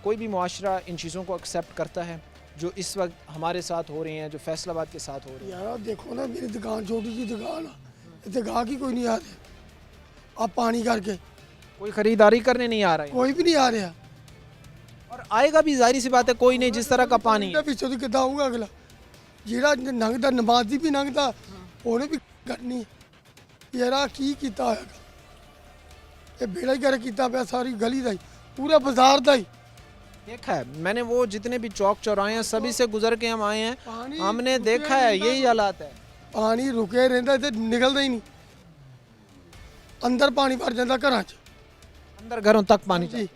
कोई भी मुआशरा इन चीज़ों को एक्सेप्ट करता है जो इस वक्त हमारे साथ हो रही हैं, जो फैसलाबाद के साथ हो रही हैं। यार देखो ना, मेरी दुकान छोटी सी दुकान है, इतने गाहक ही कोई नहीं आ रहे। अब पानी करके कोई ख़रीदारी करने नहीं आ रहा है, कोई भी नहीं आ रहा, और आएगा भी ज़ाहिर सी बात है कोई नहीं, जिस तरह का पानी है। पिछों तो कितना आऊँगा अगला, ਜਿਹੜਾ ਲੰਘਦਾ ਨਮਾਜ਼ੀ ਵੀ ਲੰਘਦਾ ਉਹਨੇ ਵੀ ਕੱਢਣੀ ਯਾਰਾ ਕੀ ਕੀਤਾ ਹੋਇਆ। ਇਹ ਬੇੜਾ ਹੀ ਕਰ ਕੀਤਾ ਪਿਆ ਸਾਰੀ ਗਲੀ ਦਾ ਹੀ, पूरा बाजार ਦਾ ही। देखा है मैंने, वो जितने भी चौक चौराहे हैं सभी से गुजर के हम आए हैं, पानी हमने रुके देखा है रहता यही हालात है। पानी रुके रहता इतने निकलता ही नहीं, अंदर पानी भर जाता घरां च, अंदर घरों तक पानी जी।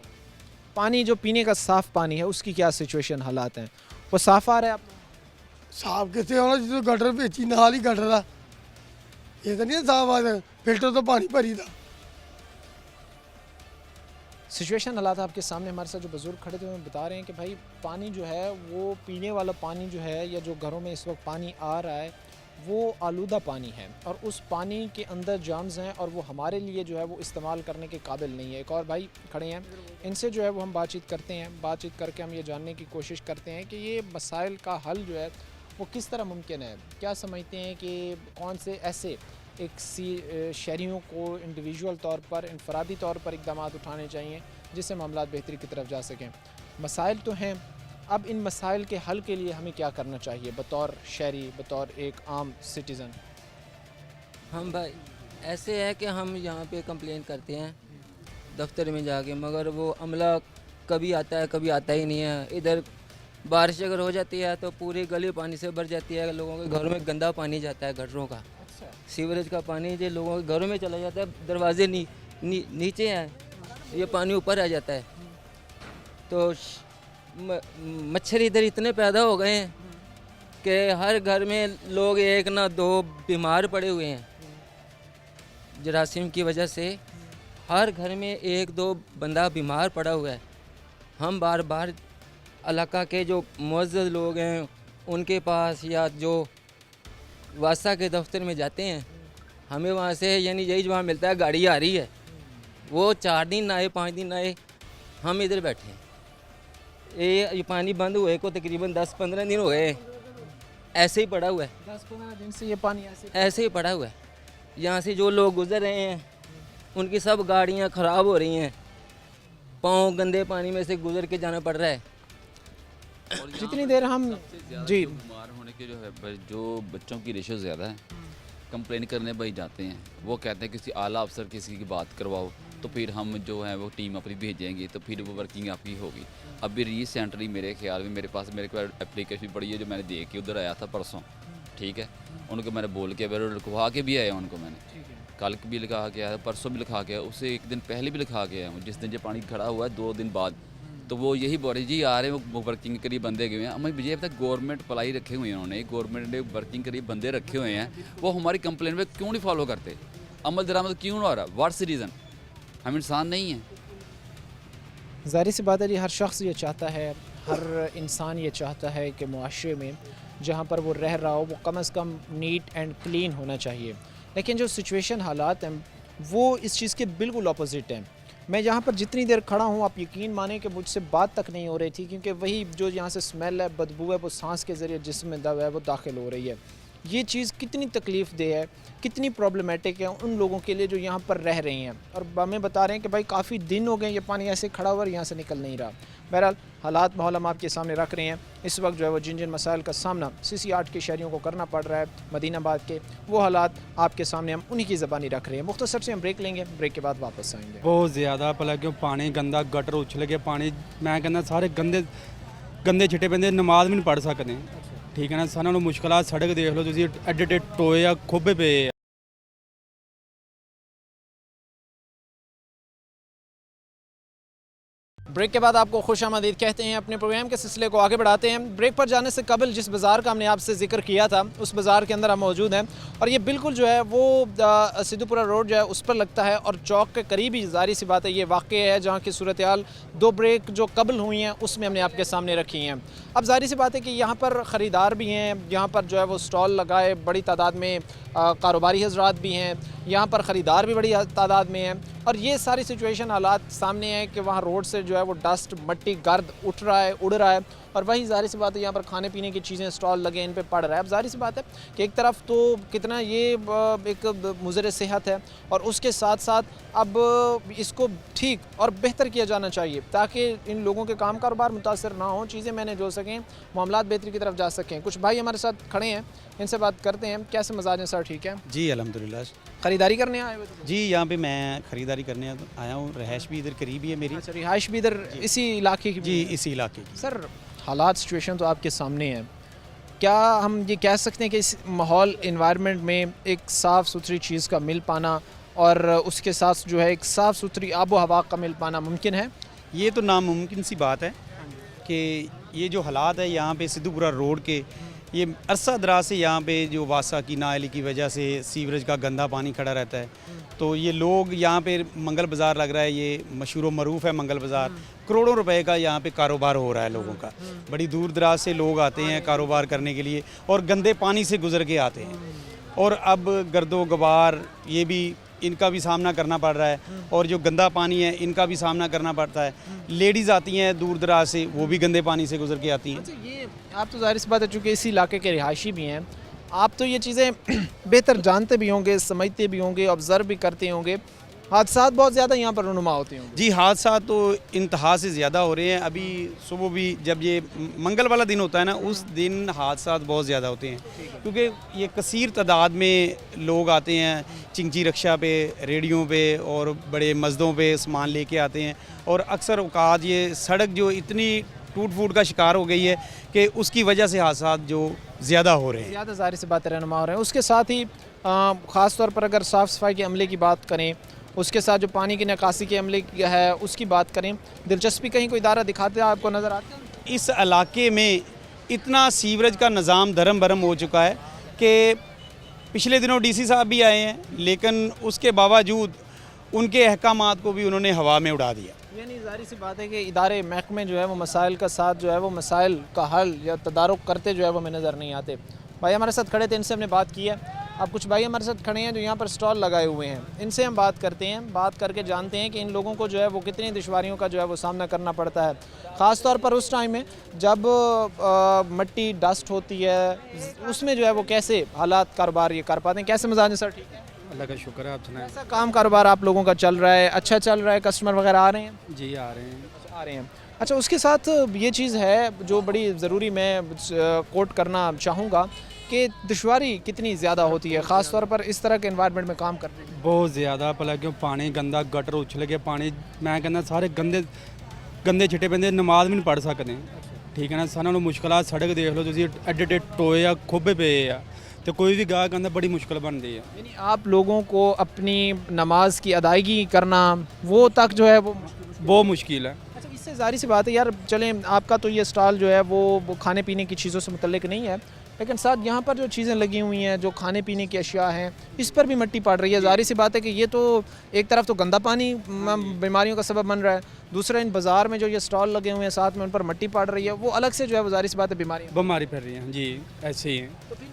पानी जो पीने का साफ़ पानी है उसकी क्या सिचुएशन हालात हैं? वो साफ़ आ रहा है? आप साफ कितने होना जो गटर बेची नाल ही गटर आ, ये तो नहीं साफ आ जाए, फिल्टर तो पानी भरी था। सिचुएशन हालात आपके सामने, हमारे साथ जो बुज़ुर्ग खड़े थे वो बता रहे हैं कि भाई पानी जो है वो पीने वाला पानी जो है, या जो घरों में इस वक्त पानी आ रहा है वो आलूदा पानी है, और उस पानी के अंदर जार्म्स हैं, और वो हमारे लिए जो है वो इस्तेमाल करने के काबिल नहीं है। एक और भाई खड़े हैं, इनसे जो है वो हम बातचीत करते हैं, बातचीत करके हम ये जानने की कोशिश करते हैं कि ये मसाइल का हल जो है वो किस तरह मुमकिन है। क्या समझते हैं कि कौन से ऐसे शहरियों को इंडिविजुअल तौर पर, इनफरादी तौर पर इकदाम उठाने चाहिए जिससे मामला बेहतरी की तरफ जा सकें। मसाइल तो हैं, अब इन मसाइल के हल के लिए हमें क्या करना चाहिए बतौर शहरी, बतौर एक आम सिटीज़न? हम भाई ऐसे है कि हम यहाँ पे कंप्लेन करते हैं दफ्तर में जाके, मगर वो अमला कभी आता है कभी आता ही नहीं है। इधर बारिश अगर हो जाती है तो पूरी गली पानी से भर जाती है, लोगों के घरों में गंदा पानी जाता है, गटरों का, सीवरेज का पानी जो लोगों के घरों में चला जाता है, दरवाजे नीचे हैं, ये पानी ऊपर आ जाता है। तो मच्छर इधर इतने पैदा हो गए हैं कि हर घर में लोग एक ना दो बीमार पड़े हुए हैं जरासीम की वजह से। हर घर में एक दो बंदा बीमार पड़ा हुआ है। हम बार बार इलाका के जो मुअज़्ज़ज़ लोग हैं उनके पास या जो वासा के दफ्तर में जाते हैं, हमें वहाँ से यानी यही जवाब मिलता है गाड़ी आ रही है। वो 4 दिन आए 5 दिन आए, हम इधर बैठे हैं। ये पानी बंद हुए को तकरीबन 10-15 दिन हो गए, ऐसे ही पड़ा हुआ है। 10-15 दिन से ये पानी ऐसे ही पड़ा हुआ है। यहाँ से जो लोग गुजर रहे हैं उनकी सब गाड़ियाँ ख़राब हो रही हैं, पाँव गंदे पानी में से गुजर के जाना पड़ रहा है। जितनी देर हम जी बीमार होने के जो है जो बच्चों की रेशो ज़्यादा है, कंप्लेन करने भाई जाते हैं, वो कहते हैं किसी आला अफसर किसी की बात करवाओ तो फिर हम जो है वो टीम अपनी भेजेंगे तो फिर वो वर्किंग आपकी होगी। अभी रिसेंटली मेरे ख्याल में मेरे पास एप्लीकेशन पड़ी है जो मैंने देख के उधर आया था परसों, ठीक है, उनको मैंने बोल के लिखवा के भी आया उनको, मैंने कल भी लिखा के आया, परसों भी लिखा के आया, उससे एक दिन पहले भी लिखा के आया हूँ। जिस दिन जो पानी खड़ा हुआ है 2 दिन बाद, तो वो यही बोल रहे जी आ रहे हैं वो वर्किंग के लिए बंदे गए हैं। हमें मुझे पता गवर्नमेंट अप्लाई रखे हुए हैं उन्होंने, गवर्नमेंट ने वर्किंग के लिए बंदे रखे हुए हैं, वो हमारी कंप्लेन में क्यों नहीं फॉलो करते, अमल दरामद क्यों ना हो रहा, व्हाट्स रीज़न? हम इंसान नहीं हैं। ज़ाहिर सी बात है जी, हर शख्स ये चाहता है, हर इंसान ये चाहता है कि मुआशरे में जहाँ पर वो रह रहा हो वो कम से कम नीट एंड क्लीन होना चाहिए। लेकिन जो सिचुएशन हालात हैं वो इस चीज़ के बिल्कुल अपोजिट हैं। मैं यहाँ पर जितनी देर खड़ा हूँ आप यकीन माने कि मुझसे बात तक नहीं हो रही थी, क्योंकि वही जो यहाँ से स्मेल है, बदबू है, वो सांस के ज़रिए जिस्म में दवा है वो दाखिल हो रही है। ये चीज़ कितनी तकलीफ़ दे है, कितनी प्रॉब्लमेटिक है उन लोगों के लिए जो यहाँ पर रह रहे हैं। और हमें बता रहे हैं कि भाई काफ़ी दिन हो गए ये पानी ऐसे खड़ा हुआ और यहाँ से निकल नहीं रहा। बहरहाल हालात माहौल हम आपके सामने रख रहे हैं। इस वक्त जो है वो जिन जिन मसाइल का सामना CC8 के शहरियों को करना पड़ रहा है मदीनाबाद के, वो हालात आपके सामने हम उन्हीं की ज़बानी रख रहे हैं। मुख्तसर से हम ब्रेक लेंगे, ब्रेक के बाद वापस आएंगे। बहुत ज़्यादा भला क्यों पानी गंदा गटर उछल के पानी, मैं कहना सारे गंदे गंदे छिट्टे पैंदे, नमाज भी नहीं पढ़ सकते, ठीक है ना। सारे मुश्किल सड़क देख लो तुम, एडे एडे टोए आ खोबे पे। ब्रेक के बाद आपको खुशामदीद कहते हैं। अपने प्रोग्राम के सिलसिले को आगे बढ़ाते हैं। ब्रेक पर जाने से कबल जिस बाज़ार का हमने आपसे जिक्र किया था उस बाज़ार के अंदर हम मौजूद हैं और ये बिल्कुल जो है वो सिद्धूपुरा रोड जो है उस पर लगता है और चौक के करीब ही ज़ाहिर सी बात है ये वाक़या है जहाँ की सूरत हाल 2 ब्रेक जो कबल हुई हैं उसमें हमने आपके सामने रखी हैं। अब ज़ाहिर सी बात है कि यहाँ पर ख़रीदार भी हैं, यहाँ पर जो है वो स्टॉल लगाए बड़ी तादाद में कारोबारी हजरात भी हैं, यहाँ पर ख़रीदार भी बड़ी तादाद में हैं और ये सारी सिचुएशन हालात सामने है कि वहाँ रोड से जो है वो डस्ट मट्टी गर्द उठ रहा है, उड़ रहा है और वहीं ज़ाहिर सी बात है यहाँ पर खाने पीने की चीज़ें स्टॉल लगे इन पे पड़ रहा है। अब ज़ाहिर सी बात है कि एक तरफ तो कितना ये एक मुज़र सेहत है और उसके साथ साथ अब इसको ठीक और बेहतर किया जाना चाहिए ताकि इन लोगों के काम कारोबार मुतासर ना हो, चीज़ें मैनेज हो सकें, मामलात बेहतरी की तरफ जा सकें। कुछ भाई हमारे साथ खड़े हैं, इनसे बात करते हैं। कैसे मजाज हैं सर? ठीक है जी अल्हम्दुलिल्लाह। ख़रीदारी करने आए हुए थे? जी यहाँ पे मैं ख़रीदारी करने आया हूँ, रहायश भी इधर करीब ही है मेरी। अच्छा, रिहाइश भी इधर इसी इलाके की? जी इसी इलाके की। सर हालात सिचुएशन तो आपके सामने है, क्या हम ये कह सकते हैं कि इस माहौल इन्वायरमेंट में एक साफ़ सुथरी चीज़ का मिल पाना और उसके साथ जो है एक साफ़ सुथरी आबो हवा का मिल पाना मुमकिन है? ये तो नामुमकिन सी बात है कि ये जो हालात है यहाँ पे सिद्धूपुरा रोड के, ये अरसा दराज से यहाँ पे जो वासा की नाली की वजह से सीवरेज का गंदा पानी खड़ा रहता है, तो ये लोग यहाँ पे मंगल बाज़ार लग रहा है, ये मशहूर मरूफ है मंगल बाज़ार, करोड़ों रुपए का यहाँ पे कारोबार हो रहा है लोगों का। बड़ी दूर दराज से लोग आते हैं कारोबार करने के लिए और गंदे पानी से गुजर के आते हैं और अब गर्दो गबार ये भी इनका भी सामना करना पड़ रहा है और जो गंदा पानी है इनका भी सामना करना पड़ता है। लेडीज़ आती हैं दूर दराज से, वो भी गंदे पानी से गुजर के आती हैं। अच्छा, ये आप तो ज़ाहिर सी बात है चूँकि इसी इलाके के रिहायशी भी हैं, आप तो ये चीज़ें बेहतर जानते भी होंगे, समझते भी होंगे, ऑब्ज़र्व भी करते होंगे। हादसात बहुत ज़्यादा यहाँ पर रुनुमा होते होंगे? जी हादसात तो इंतहा से ज़्यादा हो रहे हैं। अभी सुबह भी जब ये मंगल वाला दिन होता है ना, उस दिन हादसात बहुत ज़्यादा होते हैं क्योंकि ये कसीर तादाद में लोग आते हैं चिंची रक्षा पे, रेडियों पे और बड़े मस्जिदों पे सामान लेके आते हैं और अक्सर औकात ये सड़क जो इतनी टूट फूट का शिकार हो गई है कि उसकी वजह से हादसात जो ज़्यादा हो रहे हैं, ज़्यादा ज़ाहिर सी बात रहनुमा हो रहे हैं। उसके साथ ही ख़ास तौर पर अगर साफ़ सफाई के अमले की बात करें, उसके साथ जो पानी की निकासी के अमले है उसकी बात करें, दिलचस्पी कहीं कोई इदारा दिखाते हैं आपको नज़र आता है? इस इलाके में इतना सीवरेज का निज़ाम धर्म भरम हो चुका है कि पिछले दिनों डीसी साहब भी आए हैं लेकिन उसके बावजूद उनके अहकामात को भी उन्होंने हवा में उड़ा दिया। यानी ज़ाहिर सी बात है कि इदारे महकमे जो है वो मसाइल का साथ जो है वो मसाइल का हल या तदारुक करते जो है वो हमें नज़र नहीं आते। भाई हमारे साथ खड़े थे, इनसे हमने बात की है। अब कुछ भाई हमारे साथ खड़े हैं जो यहाँ पर स्टॉल लगाए हुए हैं, इनसे हम बात करते हैं, बात करके जानते हैं कि इन लोगों को जो है वो कितनी दुश्वारियों का जो है वो सामना करना पड़ता है, ख़ास तौर पर उस टाइम में जब मिट्टी डस्ट होती है, उसमें जो है वो कैसे हालात कारोबार ये कर पाते हैं। कैसे मिजाज है सर? ठीक है, अल्लाह का शुक्र है। आप सुनाएं? ऐसा काम कारोबार आप लोगों का चल रहा है, अच्छा चल रहा है, कस्टमर वगैरह आ रहे हैं? जी आ रहे हैं। आ रहे हैं। अच्छा, उसके साथ ये चीज़ है जो बड़ी ज़रूरी मैं कोट करना चाहूँगा कि दुश्वारी कितनी ज़्यादा होती है ख़ास तौर पर इस तरह के एनवायरनमेंट में काम करने में? बहुत ज़्यादा, भला क्यों पानी गंदा गटर उछल के पानी, मैं कहना सारे गंदे गंदे छिटे पैंदे, नमाज भी नहीं पढ़ सकते। ठीक है ना, सानू मुश्किल सड़क देख लो तुसी, एडे एडे टोए आ खुब्बे पे आ, तो कोई भी गाहक आंदा बड़ी मुश्किल बनती है। यानी आप लोगों को अपनी नमाज की अदायगी करना वो तक जो है वो बहुत मुश्किल है। अच्छा, इससे ज़ाहिर सी बात है यार, चलें आपका तो ये स्टॉल जो है वो खाने पीने की चीज़ों से मुतल्लिक नहीं है, लेकिन साथ यहाँ पर जो चीज़ें लगी हुई हैं, जो खाने पीने की अशिया हैं, इस पर भी मिट्टी पड़ रही है। ज़ाहिर सी बात है कि ये तो एक तरफ तो गंदा पानी बीमारियों का सबब बन रहा है, दूसरा इन बाज़ार में जो ये स्टॉल लगे हुए हैं साथ में उन पर मिट्टी पड़ रही है, वो अलग से जो है वो ज़ाहिर सी बात है बीमारी फैल रही है। जी ऐसे ही है। तो फिर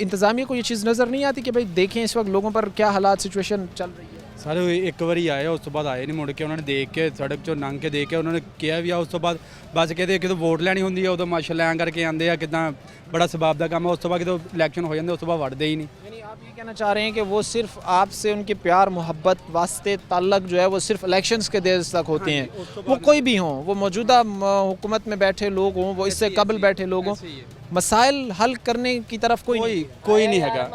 इंतज़ामिया को ये चीज़ नज़र नहीं आती कि भाई देखें इस वक्त लोगों पर क्या हालात सिचुएशन चल रही है? सारे एक बारी आए, उस तो बाद आए नहीं मुड़ के, उन्होंने देख के सड़क चो लंघ के देख के उन्होंने किया भी आ, उस तो बाद बस कहते कि वोट लैनी होंगी है उदो माशा लैन करके आते हैं, कितना बड़ा सबाब का काम है, उस तो बाद जो इलैक्शन हो जाते उस तो बाद वड़ते ही नहीं। यानी आप ये कहना चाह रहे हैं कि वो सिर्फ आपसे उनके प्यार मोहब्बत वास्ते ताल्लुक जो है वो सिर्फ इलेक्शंस के देर तक होते हैं, वो कोई भी हों, वो मौजूदा हुकूमत में बैठे लोग हों, वो इससे कबल बैठे लोग हों, मसाइल हल करने की तरफ कोई नहीं है।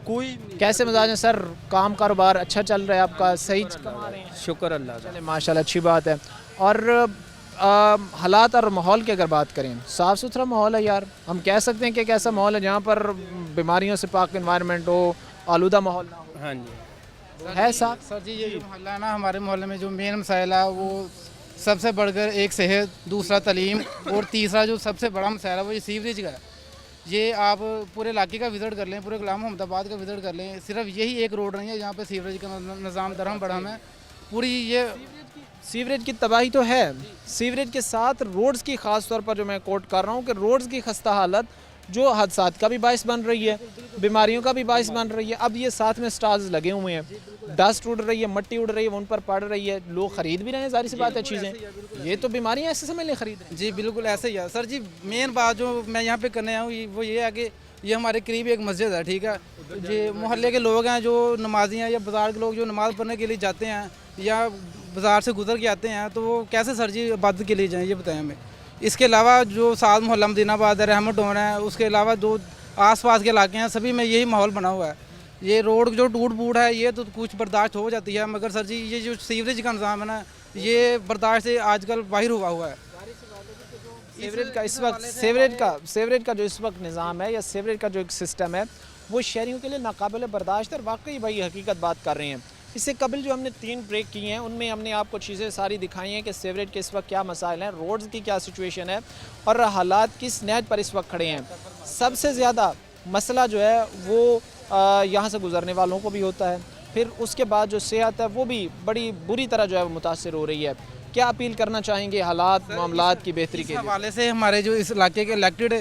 कोई कैसे मिजाज है सर? काम कारोबार अच्छा चल रहा है आपका? सही कमा रहे हैं? शुक्र अल्लाह का। चले माशाल्लाह, अच्छी बात है। और हालात और माहौल की अगर बात करें, साफ़ सुथरा माहौल है यार, हम कह सकते हैं कि एक ऐसा माहौल है जहाँ पर बीमारियों से पाक एनवायरनमेंट हो, आलूदा माहौल ना हो। हाँ जी है साहब? सर जी ये जो मोहल्ला है ना, हमारे मोहल्ले में जो मेन मसाइला है वो सबसे बढ़कर एक सेहत, दूसरा तालीम और तीसरा जो सबसे बड़ा मसाइला वो ये सीवरेज का है। ये आप पूरे इलाके का विज़िट कर लें, पूरे गुलाम मोहम्मदाबाद का विज़िट कर लें, सिर्फ यही एक रोड नहीं है जहाँ पे सीवरेज का निज़ाम दरहम बड़हम है। पूरी ये सीवरेज की तबाही तो है, सीवरेज के साथ रोड्स की ख़ास तौर पर जो मैं कोट कर रहा हूँ कि रोड्स की खस्ता हालत जो हादसात का भी बाइस बन रही है, बीमारियों का भी बाइस बन रही है। अब ये साथ में स्टार्स लगे हुए हैं, डस्ट उड़ रही है, मिट्टी उड़ रही है, उन पर पड़ रही है, लोग ख़रीद भी रहे हैं, जाहिर सी बात है चीज़ें, ये तो बीमारियाँ ऐसे समझ लें खरीद रहे हैं। जी बिल्कुल ऐसे ही है सर जी। मेन बात जो मैं यहाँ पे करने आया हूँ वो ये है कि ये हमारे करीब एक मस्जिद है, ठीक है जी। मोहल्ले के लोग हैं जो नमाजी हैं या बाज़ार के लोग जो नमाज़ पढ़ने के लिए जाते हैं या बाज़ार से गुजर के आते हैं, तो वो कैसे सर जी इबादत के लिए जाएँ, ये बताएं हमें। इसके अलावा जो साथ मोहल्ला मदीनाबाद है, रहमत डोन है, उसके अलावा जो आसपास के इलाके हैं सभी में यही माहौल बना हुआ है। ये रोड जो टूट फूट है ये तो कुछ बर्दाश्त हो जाती है, मगर सर जी ये जो सीवरेज का निज़ाम है ना, ये बर्दाश्त से आजकल बाहर हुआ है। सीवरेज का इस वक्त सीवरेज का जो इस वक्त निज़ाम है या सीवरेज का जो एक सिस्टम है वो शहरियों के लिए नाकाबिल बर्दाश्त है। वाकई भाई हकीकत बात कर रहे हैं। इससे कबल जो हमने 3 ब्रेक किए हैं उनमें हमने आपको चीज़ें सारी दिखाई हैं कि सीवरेज के इस वक्त क्या मसाइल हैं, रोड्स की क्या सिचुएशन है और हालात किस नहज पर इस वक्त खड़े हैं। सबसे ज़्यादा मसला जो है वो यहाँ से गुज़रने वालों को भी होता है, फिर उसके बाद जो सेहत है वो भी बड़ी बुरी तरह जो है मुतासर हो रही है। क्या अपील करना चाहेंगे हालात मामलात की बेहतरी के हवाले से? हमारे जो इस इलाके के इलेक्टेड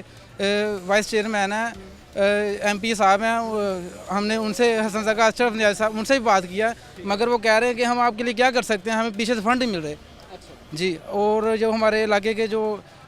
वाइस चेयरमैन हैं, MP साहब हैं, हमने उनसे हसन ज़का अशरफ नियाज़ साहब उनसे भी बात किया, मगर वो कह रहे हैं कि हम आपके लिए क्या कर सकते हैं, हमें पीछे से फंड नहीं मिल रहे जी। और जो हमारे इलाके के जो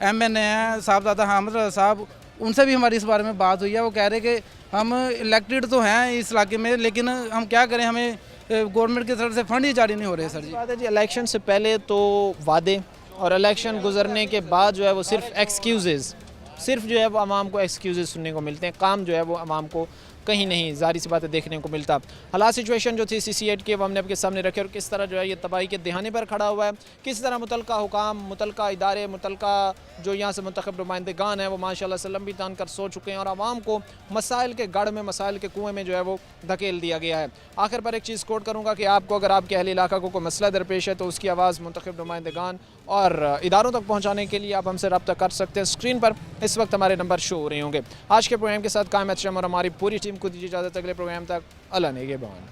MNA हैं साहबजादा हामिद रज़ा साहब, उनसे भी हमारी इस बारे में बात हुई है। वो कह रहे कि हम इलेक्टेड तो हैं इस इलाके में, लेकिन हम क्या करें, हमें गवर्नमेंट की तरफ से फंड ही जारी नहीं हो रहे सर जी। बात है जी, इलेक्शन से पहले तो वादे और इलेक्शन गुजरने के बाद जो है वो सिर्फ एक्सक्यूज़, सिर्फ जो है वो आवाम को एक्सक्यूज़ सुनने को मिलते हैं, काम जो है वो आवाम को कहीं नहीं ज़ाहिर सी बात है देखने को मिलता। हालात सिचुएशन जो थी CC8 के वो हमने आपके सामने रखे और किस तरह जो है ये तबाही के दहाने पर खड़ा हुआ है, किस तरह मुतलका हुकाम, मुतलका इदारे, मुतलका जो यहाँ से मुंतखब नुमाइंदगान है वो माशाल्लाह से लंबी तान कर सो चुके हैं और आवाम को मसाइल के गढ़ में, मसाइल के कुएँ में जो है वो धकेल दिया गया है। आखिर पर एक चीज़ कोट करूँगा कि आपको अगर आपके अहल इलाका को कोई मसला दरपेश है तो उसकी आवाज़ मुंतखब नुमाइंदगान और इदारों तक पहुँचाने के लिए आप हमसे रब्ता कर सकते हैं। स्क्रीन पर इस वक्त हमारे नंबर शो हो रहे होंगे। आज के प्रोग्राम के साथ कायम और हमारी पूरी टीम को दीजिए इजाज़त। अगले प्रोग्राम तक अल्लाह नेगहबान।